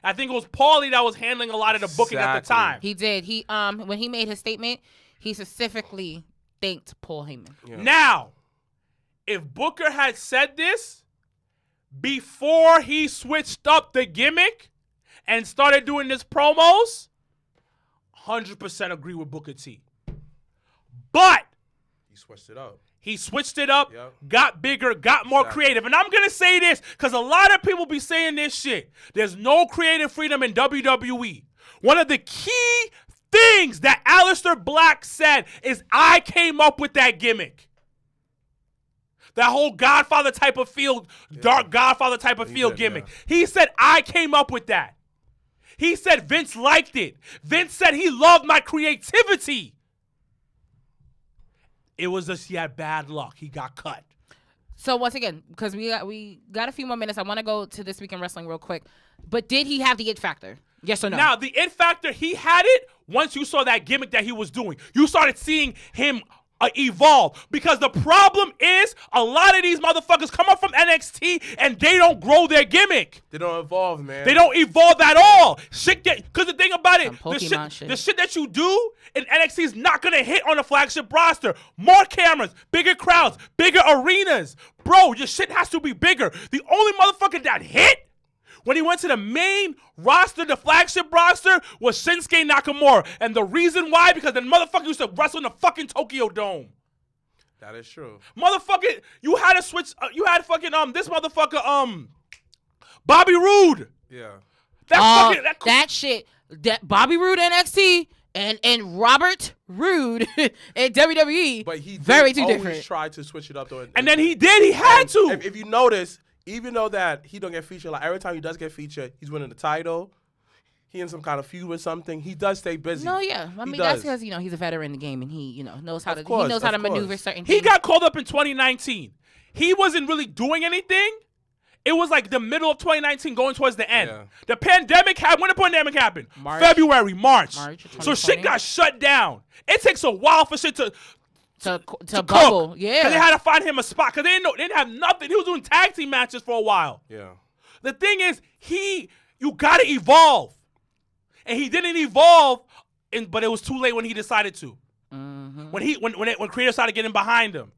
I think it was Paulie that was handling a lot of the booking at the time. He did. He when he made his statement, he specifically thanked Paul Heyman. Yeah. Now, if Booker had said this before he switched up the gimmick and started doing his promos, 100% agree with Booker T. But He switched it up. he switched it up, Yep. got bigger, got more creative. And I'm going to say this because a lot of people be saying this shit. There's no creative freedom in WWE. One of the key things that Aleister Black said is, I came up with that gimmick. That whole Godfather type of feel, dark Godfather type of feel gimmick. Yeah. He said, I came up with that. He said Vince liked it. Vince said he loved my creativity. It was just he had bad luck. He got cut. So once again, because we got a few more minutes, I want to go to This Week in Wrestling real quick. But did he have the it factor? Yes or no? Now, the it factor, he had it once you saw that gimmick that he was doing. You started seeing him evolve. Because the problem is a lot of these motherfuckers come up from NXT and they don't grow their gimmick. They don't evolve, man. They don't evolve at all. Because the thing about it, Pokemon the shit that you do in NXT is not going to hit on the flagship roster. More cameras, bigger crowds, bigger arenas. Bro, your shit has to be bigger. The only motherfucker that hit when he went to the main roster, the flagship roster, was Shinsuke Nakamura. And the reason why, because the motherfucker used to wrestle in the fucking Tokyo Dome. That is true. Motherfucker, you had to switch, you had fucking, this motherfucker, Bobby Roode. Yeah. That shit, that Bobby Roode NXT and Robert Roode in WWE, But he very did too always different. try to switch it up, though. And then he did, he had to. If you notice, even though that he don't get featured, like every time he does get featured, he's winning the title. He in some kind of feud with something. He does stay busy. No, yeah. I mean, that's because, he's a veteran in the game and he, knows how to maneuver certain things. He got called up in 2019. He wasn't really doing anything. It was like the middle of 2019 going towards the end. Yeah. The pandemic happened. When the pandemic happened? March. February, March. So 2020. shit got shut down. It takes a while for shit to bubble. cook. Yeah. Because they had to find him a spot. Because they didn't have nothing. He was doing tag team matches for a while. Yeah. The thing is, you got to evolve. And he didn't evolve, but it was too late when he decided to. Mm-hmm. When creators started getting behind him.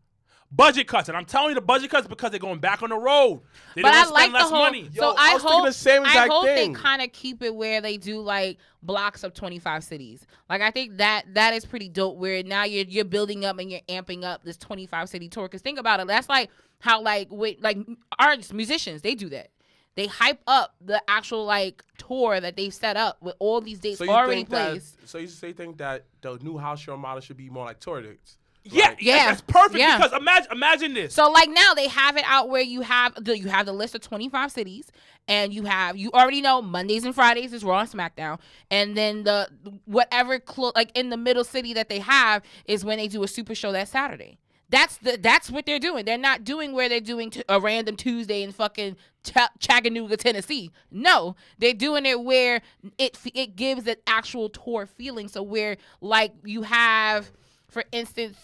Budget cuts. And I'm telling you the budget cuts because they're going back on the road. They But don't I want to like spend the less whole. money. So Yo, I was thinking the same exact thing. they kind of keep it where they do like blocks of 25 cities. Like I think that is pretty dope. Where now you're building up and you're amping up this 25 city tour. Because think about it. That's like how with artists, musicians, they do that. They hype up the actual tour that they've set up with all these dates already placed. So you think that the new house show model should be more like tour dates? Yeah, that's perfect because imagine this. So now they have it out where you have the list of 25 cities, and you already know Mondays and Fridays is Raw and SmackDown, and then the whatever in the middle city that they have is when they do a super show that Saturday. That's what they're doing. They're not doing where they're doing a random Tuesday in fucking Chattanooga, Tennessee. No, they're doing it where it gives an actual tour feeling. So where you have. For instance,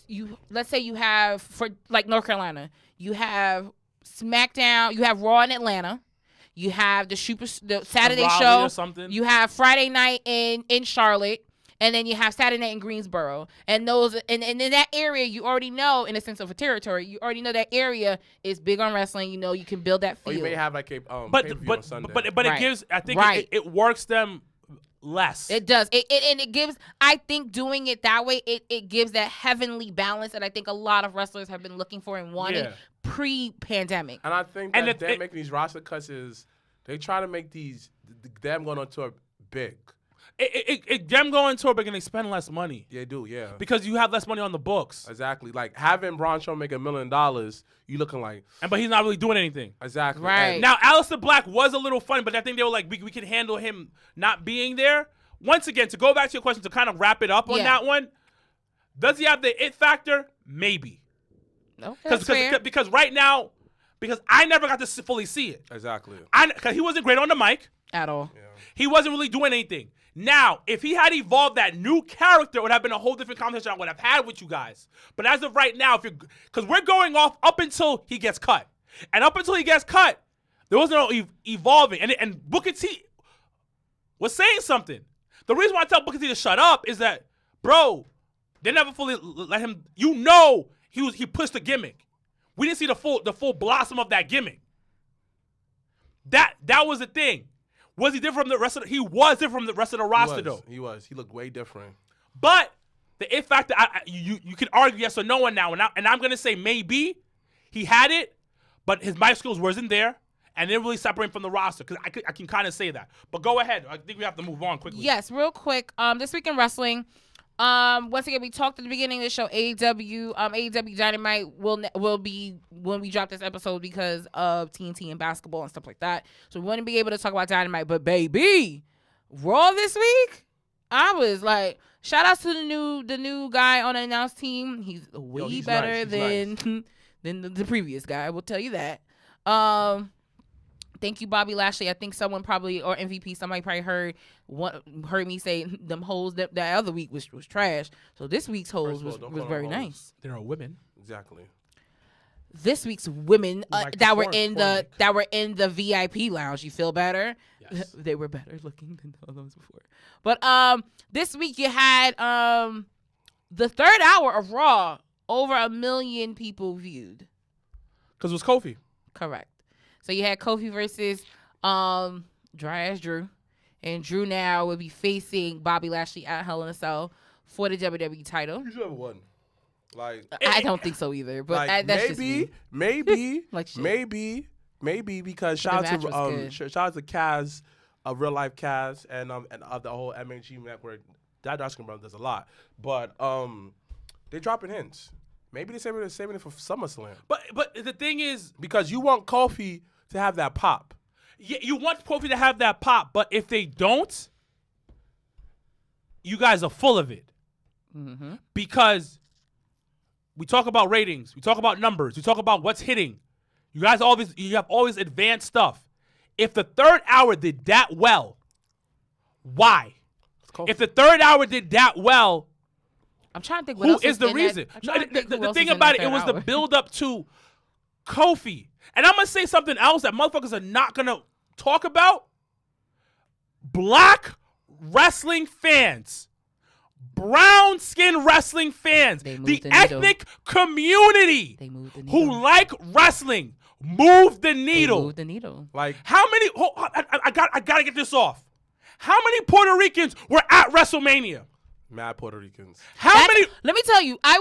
let's say you have for North Carolina, you have SmackDown, you have Raw in Atlanta, you have the Saturday show, or something. You have Friday night in Charlotte, and then you have Saturday night in Greensboro, and those and in that area you already know in a sense of a territory, you already know that area is big on wrestling. You can build that feel. Or you may have a pay-per-view on Sunday. But Right. it gives. I think Right. it works them less. It does. It gives, I think doing it that way, it gives that heavenly balance that I think a lot of wrestlers have been looking for and wanting pre-pandemic. And I think that them making these roster cuts is they try to make them going on tour big. Them going tour big and they spend less money. They do, yeah. Because you have less money on the books. Exactly. Like having Braun Strowman make $1 million, you looking like. But he's not really doing anything. Exactly. Right. And Now, Aleister Black was a little funny, but I think they were like, we can handle him not being there. Once again, to go back to your question, to kind of wrap it up on that one, does he have the it factor? Maybe. Okay, Because right now, because I never got to fully see it. Exactly. Because he wasn't great on the mic. at all. Yeah. He wasn't really doing anything. Now, if he had evolved that new character, it would have been a whole different conversation I would have had with you guys. But as of right now, because we're going off up until he gets cut. And up until he gets cut, there was no evolving. And Booker T was saying something. The reason why I tell Booker T to shut up is that, bro, they never fully let him. You know, he pushed the gimmick. We didn't see the full blossom of that gimmick. That was the thing. Was he different from the rest of he was different from the rest of the roster, though. He was. He looked way different. But the it factor, you can argue yes or no on now. And I'm going to say maybe he had it, but his mic skills wasn't there. And didn't really separate from the roster. Because I can kind of say that. But go ahead. I think we have to move on quickly. Yes, real quick. This week in wrestling, once again, we talked at the beginning of the show, AEW Dynamite will be when we drop this episode because of TNT and basketball and stuff like that. So we wouldn't be able to talk about Dynamite. But baby, Raw this week, I was like, shout outs to the new guy on the announced team. He's way he's better nice. than the previous guy. I will tell you that. Thank you, Bobby Lashley. I think someone probably, or MVP, somebody probably heard me say them hoes that other week was trash. So this week's hoes was very nice. There are women. Exactly. This week's women Like that were before, in the VIP lounge. You feel better? Yes. They were better looking than all those before. But this week you had the third hour of Raw, over 1 million people viewed. Because it was Kofi. Correct. So you had Kofi versus Dry Ass Drew. And Drew now will be facing Bobby Lashley at Hell in a Cell for the WWE title. You should have won. Like, I don't think so either. But like that's just me. maybe, Like shit. maybe because The shout match out was to good. shout out to Kaz, real life Kaz, and of the whole MHG network. That Darkskin brother does a lot, but they're dropping hints. Maybe they're saving it for SummerSlam. But the thing is, Because you want Kofi to have that pop. yeah, you want Kofi to have that pop, but if they don't, you guys are full of it. Mm-hmm. Because we talk about ratings, we talk about numbers, we talk about what's hitting. You guys you have always advanced stuff. If the third hour did that well, why? If the third hour did that well, I'm trying to think what who else is the in that- reason? I'm trying to think who The else thing was in about that it was third the hour. build up to Kofi. And I'm going to say something else that motherfuckers are not going to talk about. Black wrestling fans, brown skin wrestling fans, They moved the the needle. ethnic community They moved the who needle. like wrestling, move the They needle. moved the needle. Like, How many? I got to get this off. How many Puerto Ricans were at WrestleMania? mad Puerto Ricans. How many? Let me tell you, I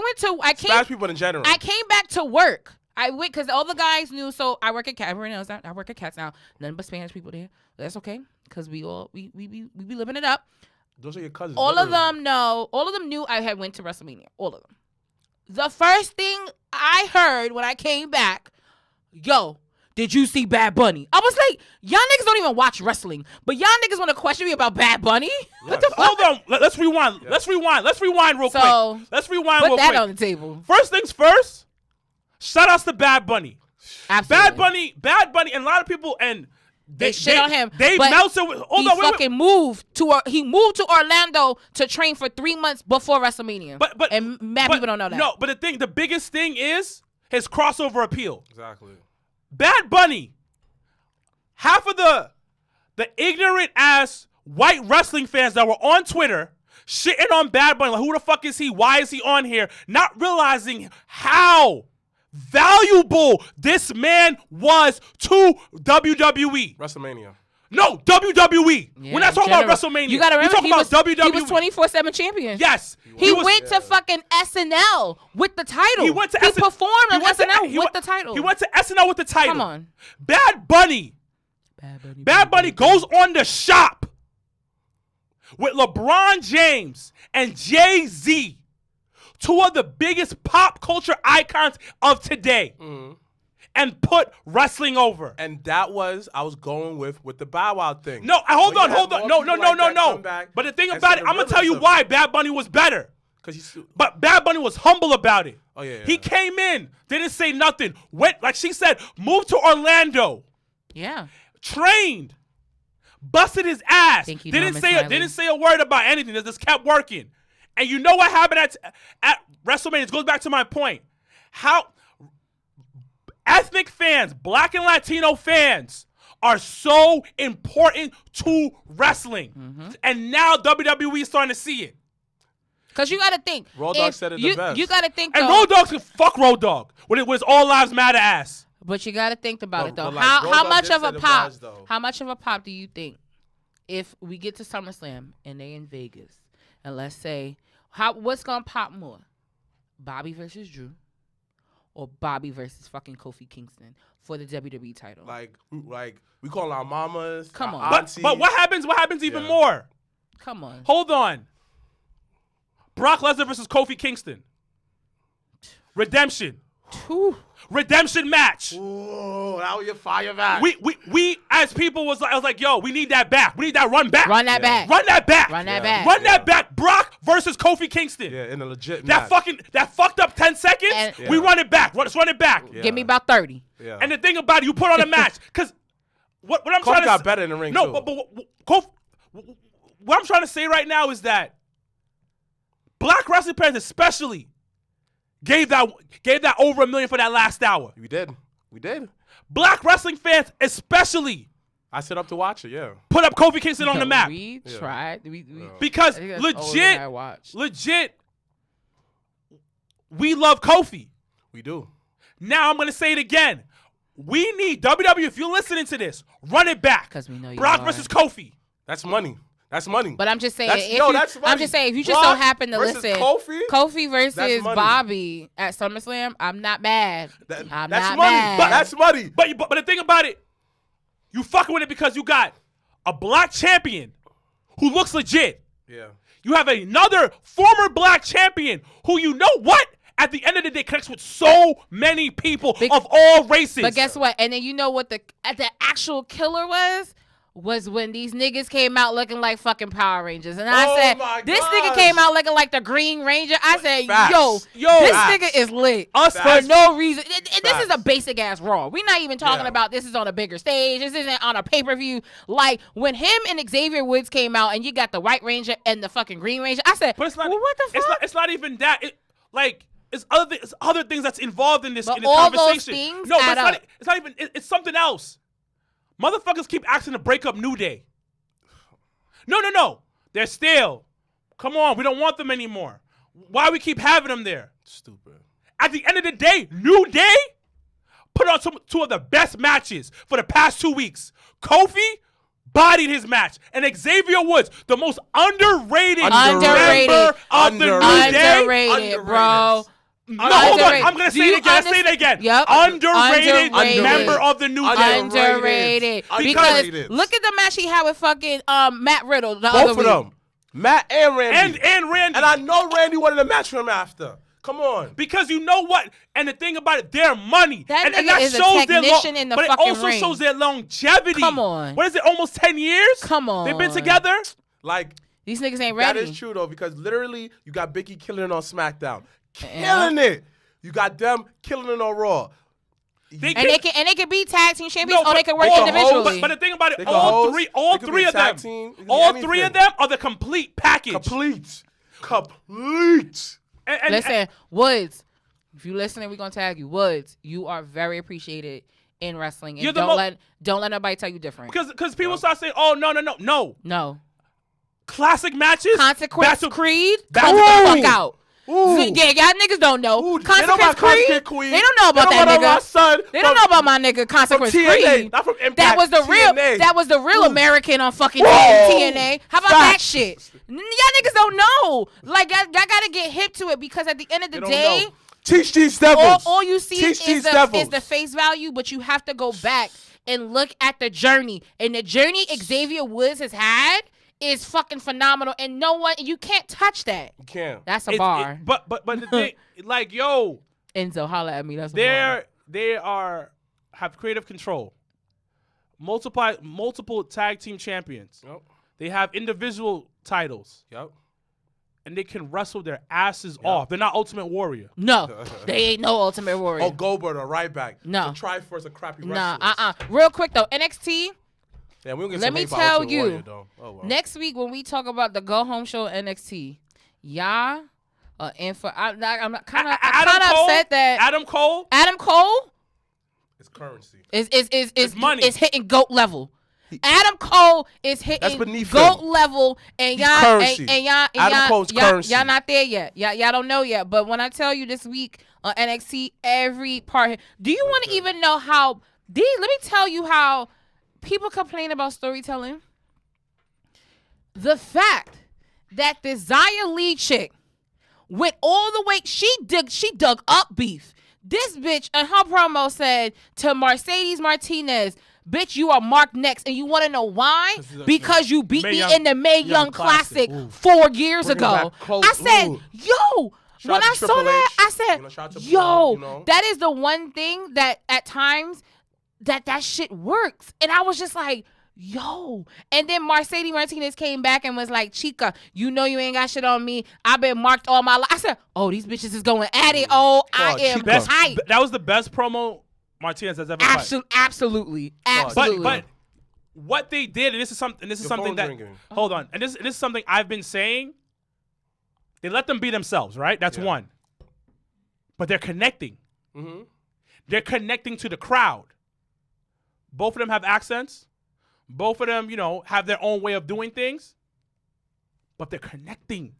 Spanish people in general. came back to work. I went because all the guys knew. So I work at Cat. Everyone knows that I work at Cats now. None but Spanish people there. That's okay because we be living it up. Those are your cousins. All of literally. them know. All of them knew I had went to WrestleMania. All of them. The first thing I heard when I came back, yo, did you see Bad Bunny? I was like, y'all niggas don't even watch wrestling, but y'all niggas want to question me about Bad Bunny? What the fuck? Hold on. Let's rewind. Let's rewind. Let's rewind real So, quick. Let's rewind Put real that quick. on the table. First things first. Shout outs to Bad Bunny. Absolutely. Bad Bunny, and a lot of people and They shit on him. Dave but Meltzer. Hold he on, wait. fucking moved to Orlando to train for 3 months before WrestleMania. But and mad people don't know that. No, but the biggest thing is his crossover appeal. Exactly. Bad Bunny. Half of the ignorant ass white wrestling fans that were on Twitter shitting on Bad Bunny, like who the fuck is he? Why is he on here? Not realizing how valuable this man was to WWE. WrestleMania. No, WWE. Yeah, We're not talking general. about WrestleMania. You gotta remember, We're talking about WWE. He was 24/7 champion. Yes. He was- went to fucking SNL with the title. He went to performed on SNL with went- the title. He went to SNL with the title. Come on. Bad Bunny Bad Bunny goes on the shop with LeBron James and Jay-Z, two of the biggest pop culture icons of today, and put wrestling over. And that was, I was going with the Bow Wow thing. No, hold When on. you had more No. people like that come back But the thing and about say it, the I'm going to tell you realness why of it. Bad Bunny was better. Because he's... But Bad Bunny was humble about it. Oh, yeah. He came in, didn't say nothing. Went, like she said, moved to Orlando. Yeah. Trained, busted his ass, Thank you, didn't Norman Smiley. didn't say a word about anything. Just kept working. And you know what happened at WrestleMania? It goes back to my point. How ethnic fans, black and Latino fans, are so important to wrestling. And now WWE is starting to see it. Because you got to think. Road Dogg if said it you, the best. You got to think, And though. Road Dogg can fuck Road Dogg when it was all lives matter ass. But you got to think about it, though. but like, how Road Dogg much did of say a the pop? vibes, though. How much of a pop do you think if we get to SummerSlam and they in Vegas, and let's say, what's gonna pop more, Bobby versus Drew, or Bobby versus fucking Kofi Kingston for the WWE title? Like we call our mamas. Come our on. aunties. But what happens? What happens even Yeah. more? Come on. Hold on. Brock Lesnar versus Kofi Kingston. Redemption. Redemption match. Ooh, that was your fire match. We as people I was like, yo, we need that back. We need that run back. Run that back. Run that back. Run that back. Run that back. Brock versus Kofi Kingston. Yeah, in a legit that match. that fucked up 10 seconds. And- We run it back. Let's run it back. Yeah. Give me about 30. Yeah. And the thing about it, you put on a match because what I'm trying to got better in the ring. No, too. but Kofi, what I'm trying to say right now is that Black wrestling fans especially gave that over $1 million for that last hour. We did. Black wrestling fans especially I sit up to watch it. Yeah. put up Kofi Kingston on the map We tried. because I think that's older than I watched. legit, we love Kofi. We do. Now I'm gonna say it again. We need WWE. If you're listening to this, run it back. 'Cause we know you Brock are. versus Kofi. That's money. That's money. But I'm just saying, That's- if yo, you, that's I'm money. just saying, if you just Brock so happen to versus listen, Kofi? versus That's money. Bobby at SummerSlam, I'm not mad. I'm that's not money. mad. That's money. But the thing about it, you fucking with it because you got a black champion who looks legit. Yeah. You have another former black champion who, you know what? At the end of the day, connects with so many people of all races. But guess what? And then you know what the actual killer was when these niggas came out looking like fucking Power Rangers. And I Oh said, my this gosh. nigga came out looking like the Green Ranger. I said, Facts. Yo, this facts. nigga is lit. Us For facts. no reason. And this is a Facts. basic ass Raw. We're not even talking Yeah. about this is on a bigger stage. This isn't on a pay-per-view. Like, when him and Xavier Woods came out and you got the White Ranger and the fucking Green Ranger, I said, But it's not. well, what the fuck? It's not even that. It's other things that's involved in this But in this all those conversation. things No, but add up. it's not even. It's something else. Motherfuckers keep asking to break up New Day. No. They're stale. Come on, we don't want them anymore. Why we keep having them there? Stupid. At the end of the day, New Day put on two of the best matches for the past 2 weeks. Kofi bodied his match, and Xavier Woods, the most underrated member of the New Day. Underrated, bro. No, hold on. Underrated. I'm gonna Do say you it again. Say it again. Yep. Underrated Underrated. member of the New Day. Underrated. Underrated. Because look at the match he had with fucking Matt Riddle the other Both week. of them. Matt and Randy. And Randy. And I know Randy wanted a match from him after. Come on. Because you know what? And the thing about it, their money. That and nigga that is a shows their technician in the but fucking it also ring. shows their longevity. Come on. What is it? Almost 10 years? Come on. They've been together? Like, These niggas ain't that ready. is true, though, because literally, you got Becky killing it on SmackDown. Killing it. You got them killing it on Raw. And they can be tag team champions, No, or they can work they can individually. But the thing about They it, can all host, three they could be of a tag them, team, it could be all three of anything. them are the complete package. Complete. And Listen, Woods, if you listening, we're gonna tag you. Woods, you are very appreciated in wrestling, and You're the don't let nobody tell you different. because people start saying, oh no, No. classic matches, Consequence Battle- Creed, Battle- cut the fuck out. Ooh. Yeah, y'all niggas don't know. Ooh, they know Consequence about Creed, Consequence Creed. they don't know about They that know about nigga. my son They don't know about my nigga Consequence from TNA, Creed. not from Impact. That was the real. TNA. That was the real Ooh. American on fucking Whoa. TNA. How about that Facts. shit? Y'all niggas don't know. Like y'all gotta get hip to it because at the end of the They don't day, know. Teach these devils. all you see Teach is these the devils. face value, but you have to go back and look at the journey. And the journey Xavier Woods has had is fucking phenomenal, and you can't touch that. You can't. That's a bar. But the thing, like, yo, Enzo, holla at me. That's a bar. they have creative control. Multiple tag team champions. Yep. They have individual titles, Yep. and they can wrestle their asses off. They're not Ultimate Warrior. No, they ain't no Ultimate Warrior. Oh, Goldberg or right back. No. The Triforce are crappy Nah, wrestlers. Real quick though, NXT. Yeah, we don't get Let some me hate about tell Ultimate you, Warrior, though. Oh, well. Next week when we talk about the go home show NXT, y'all in for. I'm kind of upset that Adam Cole. Adam Cole It's currency. is money. is hitting GOAT level. Adam Cole is hitting That's beneath GOAT him. level, and He's y'all currency. and y'all Adam Cole's currency. Y'all not there yet. Y'all don't know yet. But when I tell you this week on NXT, every part. Do you want to even know how? Let me tell you how people complain about storytelling. The fact that the Zaya Lee chick went all the way, she dug up beef. This bitch in her promo said to Mercedes Martinez, bitch, you are marked next. And you want to know why? Because you beat me in the Mae Young Classic 4 years Bring it ago. back close. I said, Ooh. yo, Shout when out I to saw Triple that, H, I said, you know, shout out to yo, Paul, you know. that is the one thing that at times that shit works. And I was just like, yo. And then Mercedes Martinez came back and was like, Chica, you know you ain't got shit on me. I've been marked all my life. I said, oh, these bitches is going at it. Oh, I am Chica. hype. That was the best promo Martinez has ever cut. Absolutely. Absolutely. But what they did, and this is something Your that phone's ringing. hold on, and this is something I've been saying. They let them be themselves, right? That's one. But they're connecting. Mm-hmm. They're connecting to the crowd. Both of them have accents. Both of them, you know, have their own way of doing things. But they're connecting.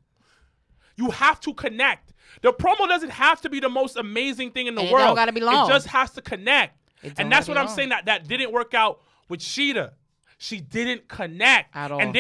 You have to connect. The promo doesn't have to be the most amazing thing in the And world. It don't gotta be long. It just has to connect. And that's what I'm long. saying that didn't work out with Sheeta. She didn't connect At all. and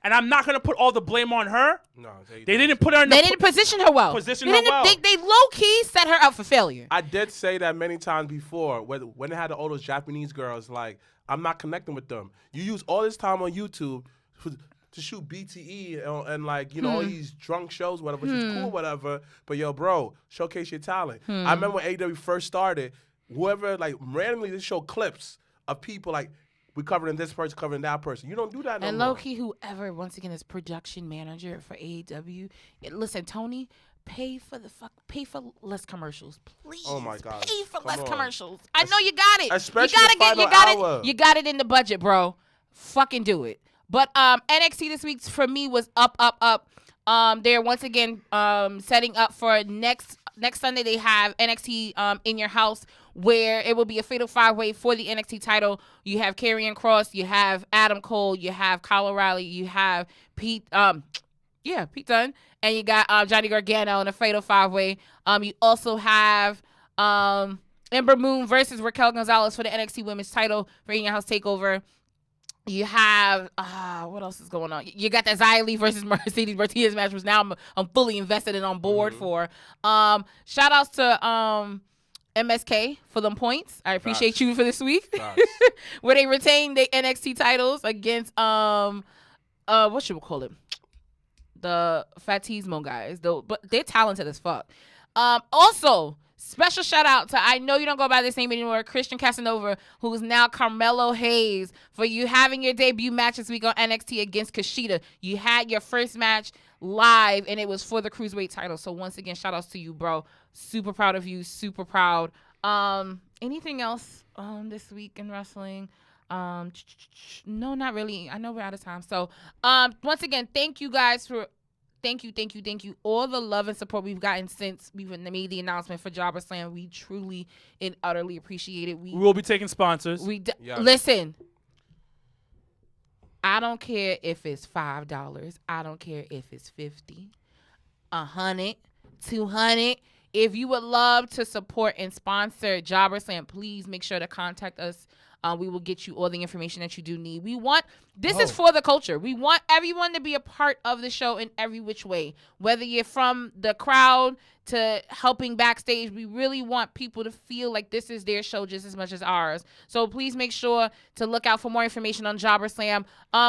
I'm not gonna put all the blame on her. No, They didn't put her in They didn't position her well. They low-key set her up for failure. I did say that many times before when they had all those Japanese girls, like, I'm not connecting with them. You use all this time on YouTube to shoot BTE and like, you know, all these drunk shows, whatever, which is cool, whatever. But yo, bro, showcase your talent. I remember when AEW first started, whoever, like, randomly they show clips of people like, we covering this person, covering that person. You don't do that no And more. low-key, whoever, once again, is production manager for AEW, listen, Tony, pay for less commercials, please. Oh my God. Pay for Come less on. commercials. I know you got it. Especially you the final hour. You got it in the budget, bro. Fucking do it. But NXT this week for me was up. They're once again setting up for next Sunday. They have NXT in your house, where it will be a fatal 5-way for the NXT title. You have Karrion Kross, you have Adam Cole, you have Kyle O'Reilly, you have Pete Dunne, and you got Johnny Gargano in a fatal 5-way. You also have Ember Moon versus Raquel Gonzalez for the NXT Women's title for In Your House Takeover. You have what else is going on? You got that Xia Li versus Mercedes Martinez match, which now I'm fully invested and on board for. Shout outs to MSK for them points. I appreciate you for this week. Where they retained the NXT titles against what should we call it? The Fatismo guys. But they're talented as fuck. Also, special shout out to, I know you don't go by this name anymore, Christian Casanova, who is now Carmelo Hayes, for you having your debut match this week on NXT against Kushida. You had your first match live, and it was for the Cruiserweight title. So once again, shout outs to you, bro. Super proud of you. Super proud. Anything else this week in wrestling? No, not really. I know we're out of time. So once again, thank you guys for... Thank you. All the love and support we've gotten since we've made the announcement for JobberSlam. We truly and utterly appreciate it. We will be taking sponsors. Listen, I don't care if it's $5. I don't care if it's $50, $100, $200. If you would love to support and sponsor JobberSlam, please make sure to contact us. We will get you all the information that you do need. This is for the culture. We want everyone to be a part of the show in every which way. Whether you're from the crowd to helping backstage, we really want people to feel like this is their show just as much as ours. So please make sure to look out for more information on JobberSlam.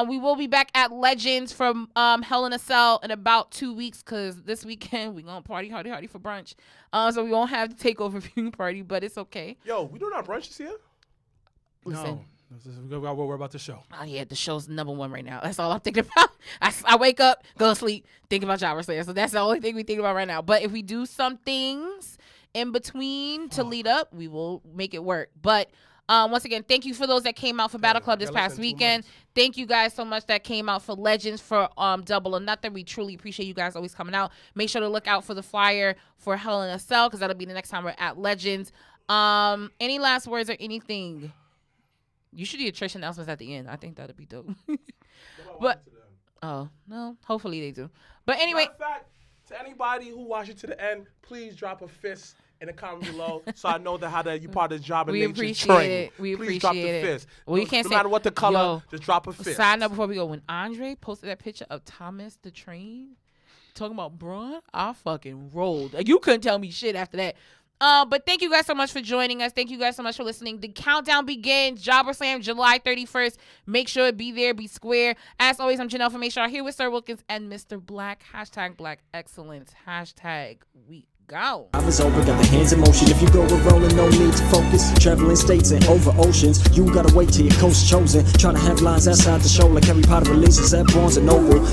We will be back at Legends from Hell in a Cell in about 2 weeks, because this weekend we're going to party hardy for brunch. So we won't have the takeover viewing party, but it's okay. Yo, we doing our brunch this year? Listen. No, we're worried about the show. Oh, yeah, the show's #1 right now. That's all I'm thinking about. I wake up, go to sleep, think about JobberSlam. So that's the only thing we think about right now. But if we do some things in between to lead up, we will make it work. But once again, thank you for those that came out for Battle Club this past weekend. Thank you guys so much that came out for Legends for Double or Nothing. We truly appreciate you guys always coming out. Make sure to look out for the flyer for Hell in a Cell, because that'll be the next time we're at Legends. Any last words or anything? You should do your church announcements at the end. I think that'd be dope. But no, hopefully they do. But anyway, matter of fact, to anybody who watched it to the end, please drop a fist in the comment below, so I know that you part of the job. We and appreciate it. Please drop the fist. Well, you can't no say, matter what the color, just drop a fist. Sign up before we go. When Andre posted that picture of Thomas the Train talking about Braun, I fucking rolled. You couldn't tell me shit after that. But thank you guys so much for joining us. Thank you guys so much for listening. The countdown begins. Jobber Slam, July 31st. Make sure to be there, be square. As always, I'm Janelle from HR here with Sir Wilkins and Mr. Black. Hashtag Black Excellence. Hashtag we go. I was over, got the hands in motion. If you go with rolling, no need to focus. Traveling states and over oceans. You gotta wait till your coast chosen. Trying to have lines outside the show like Harry Potter releases at Barnes & Noble.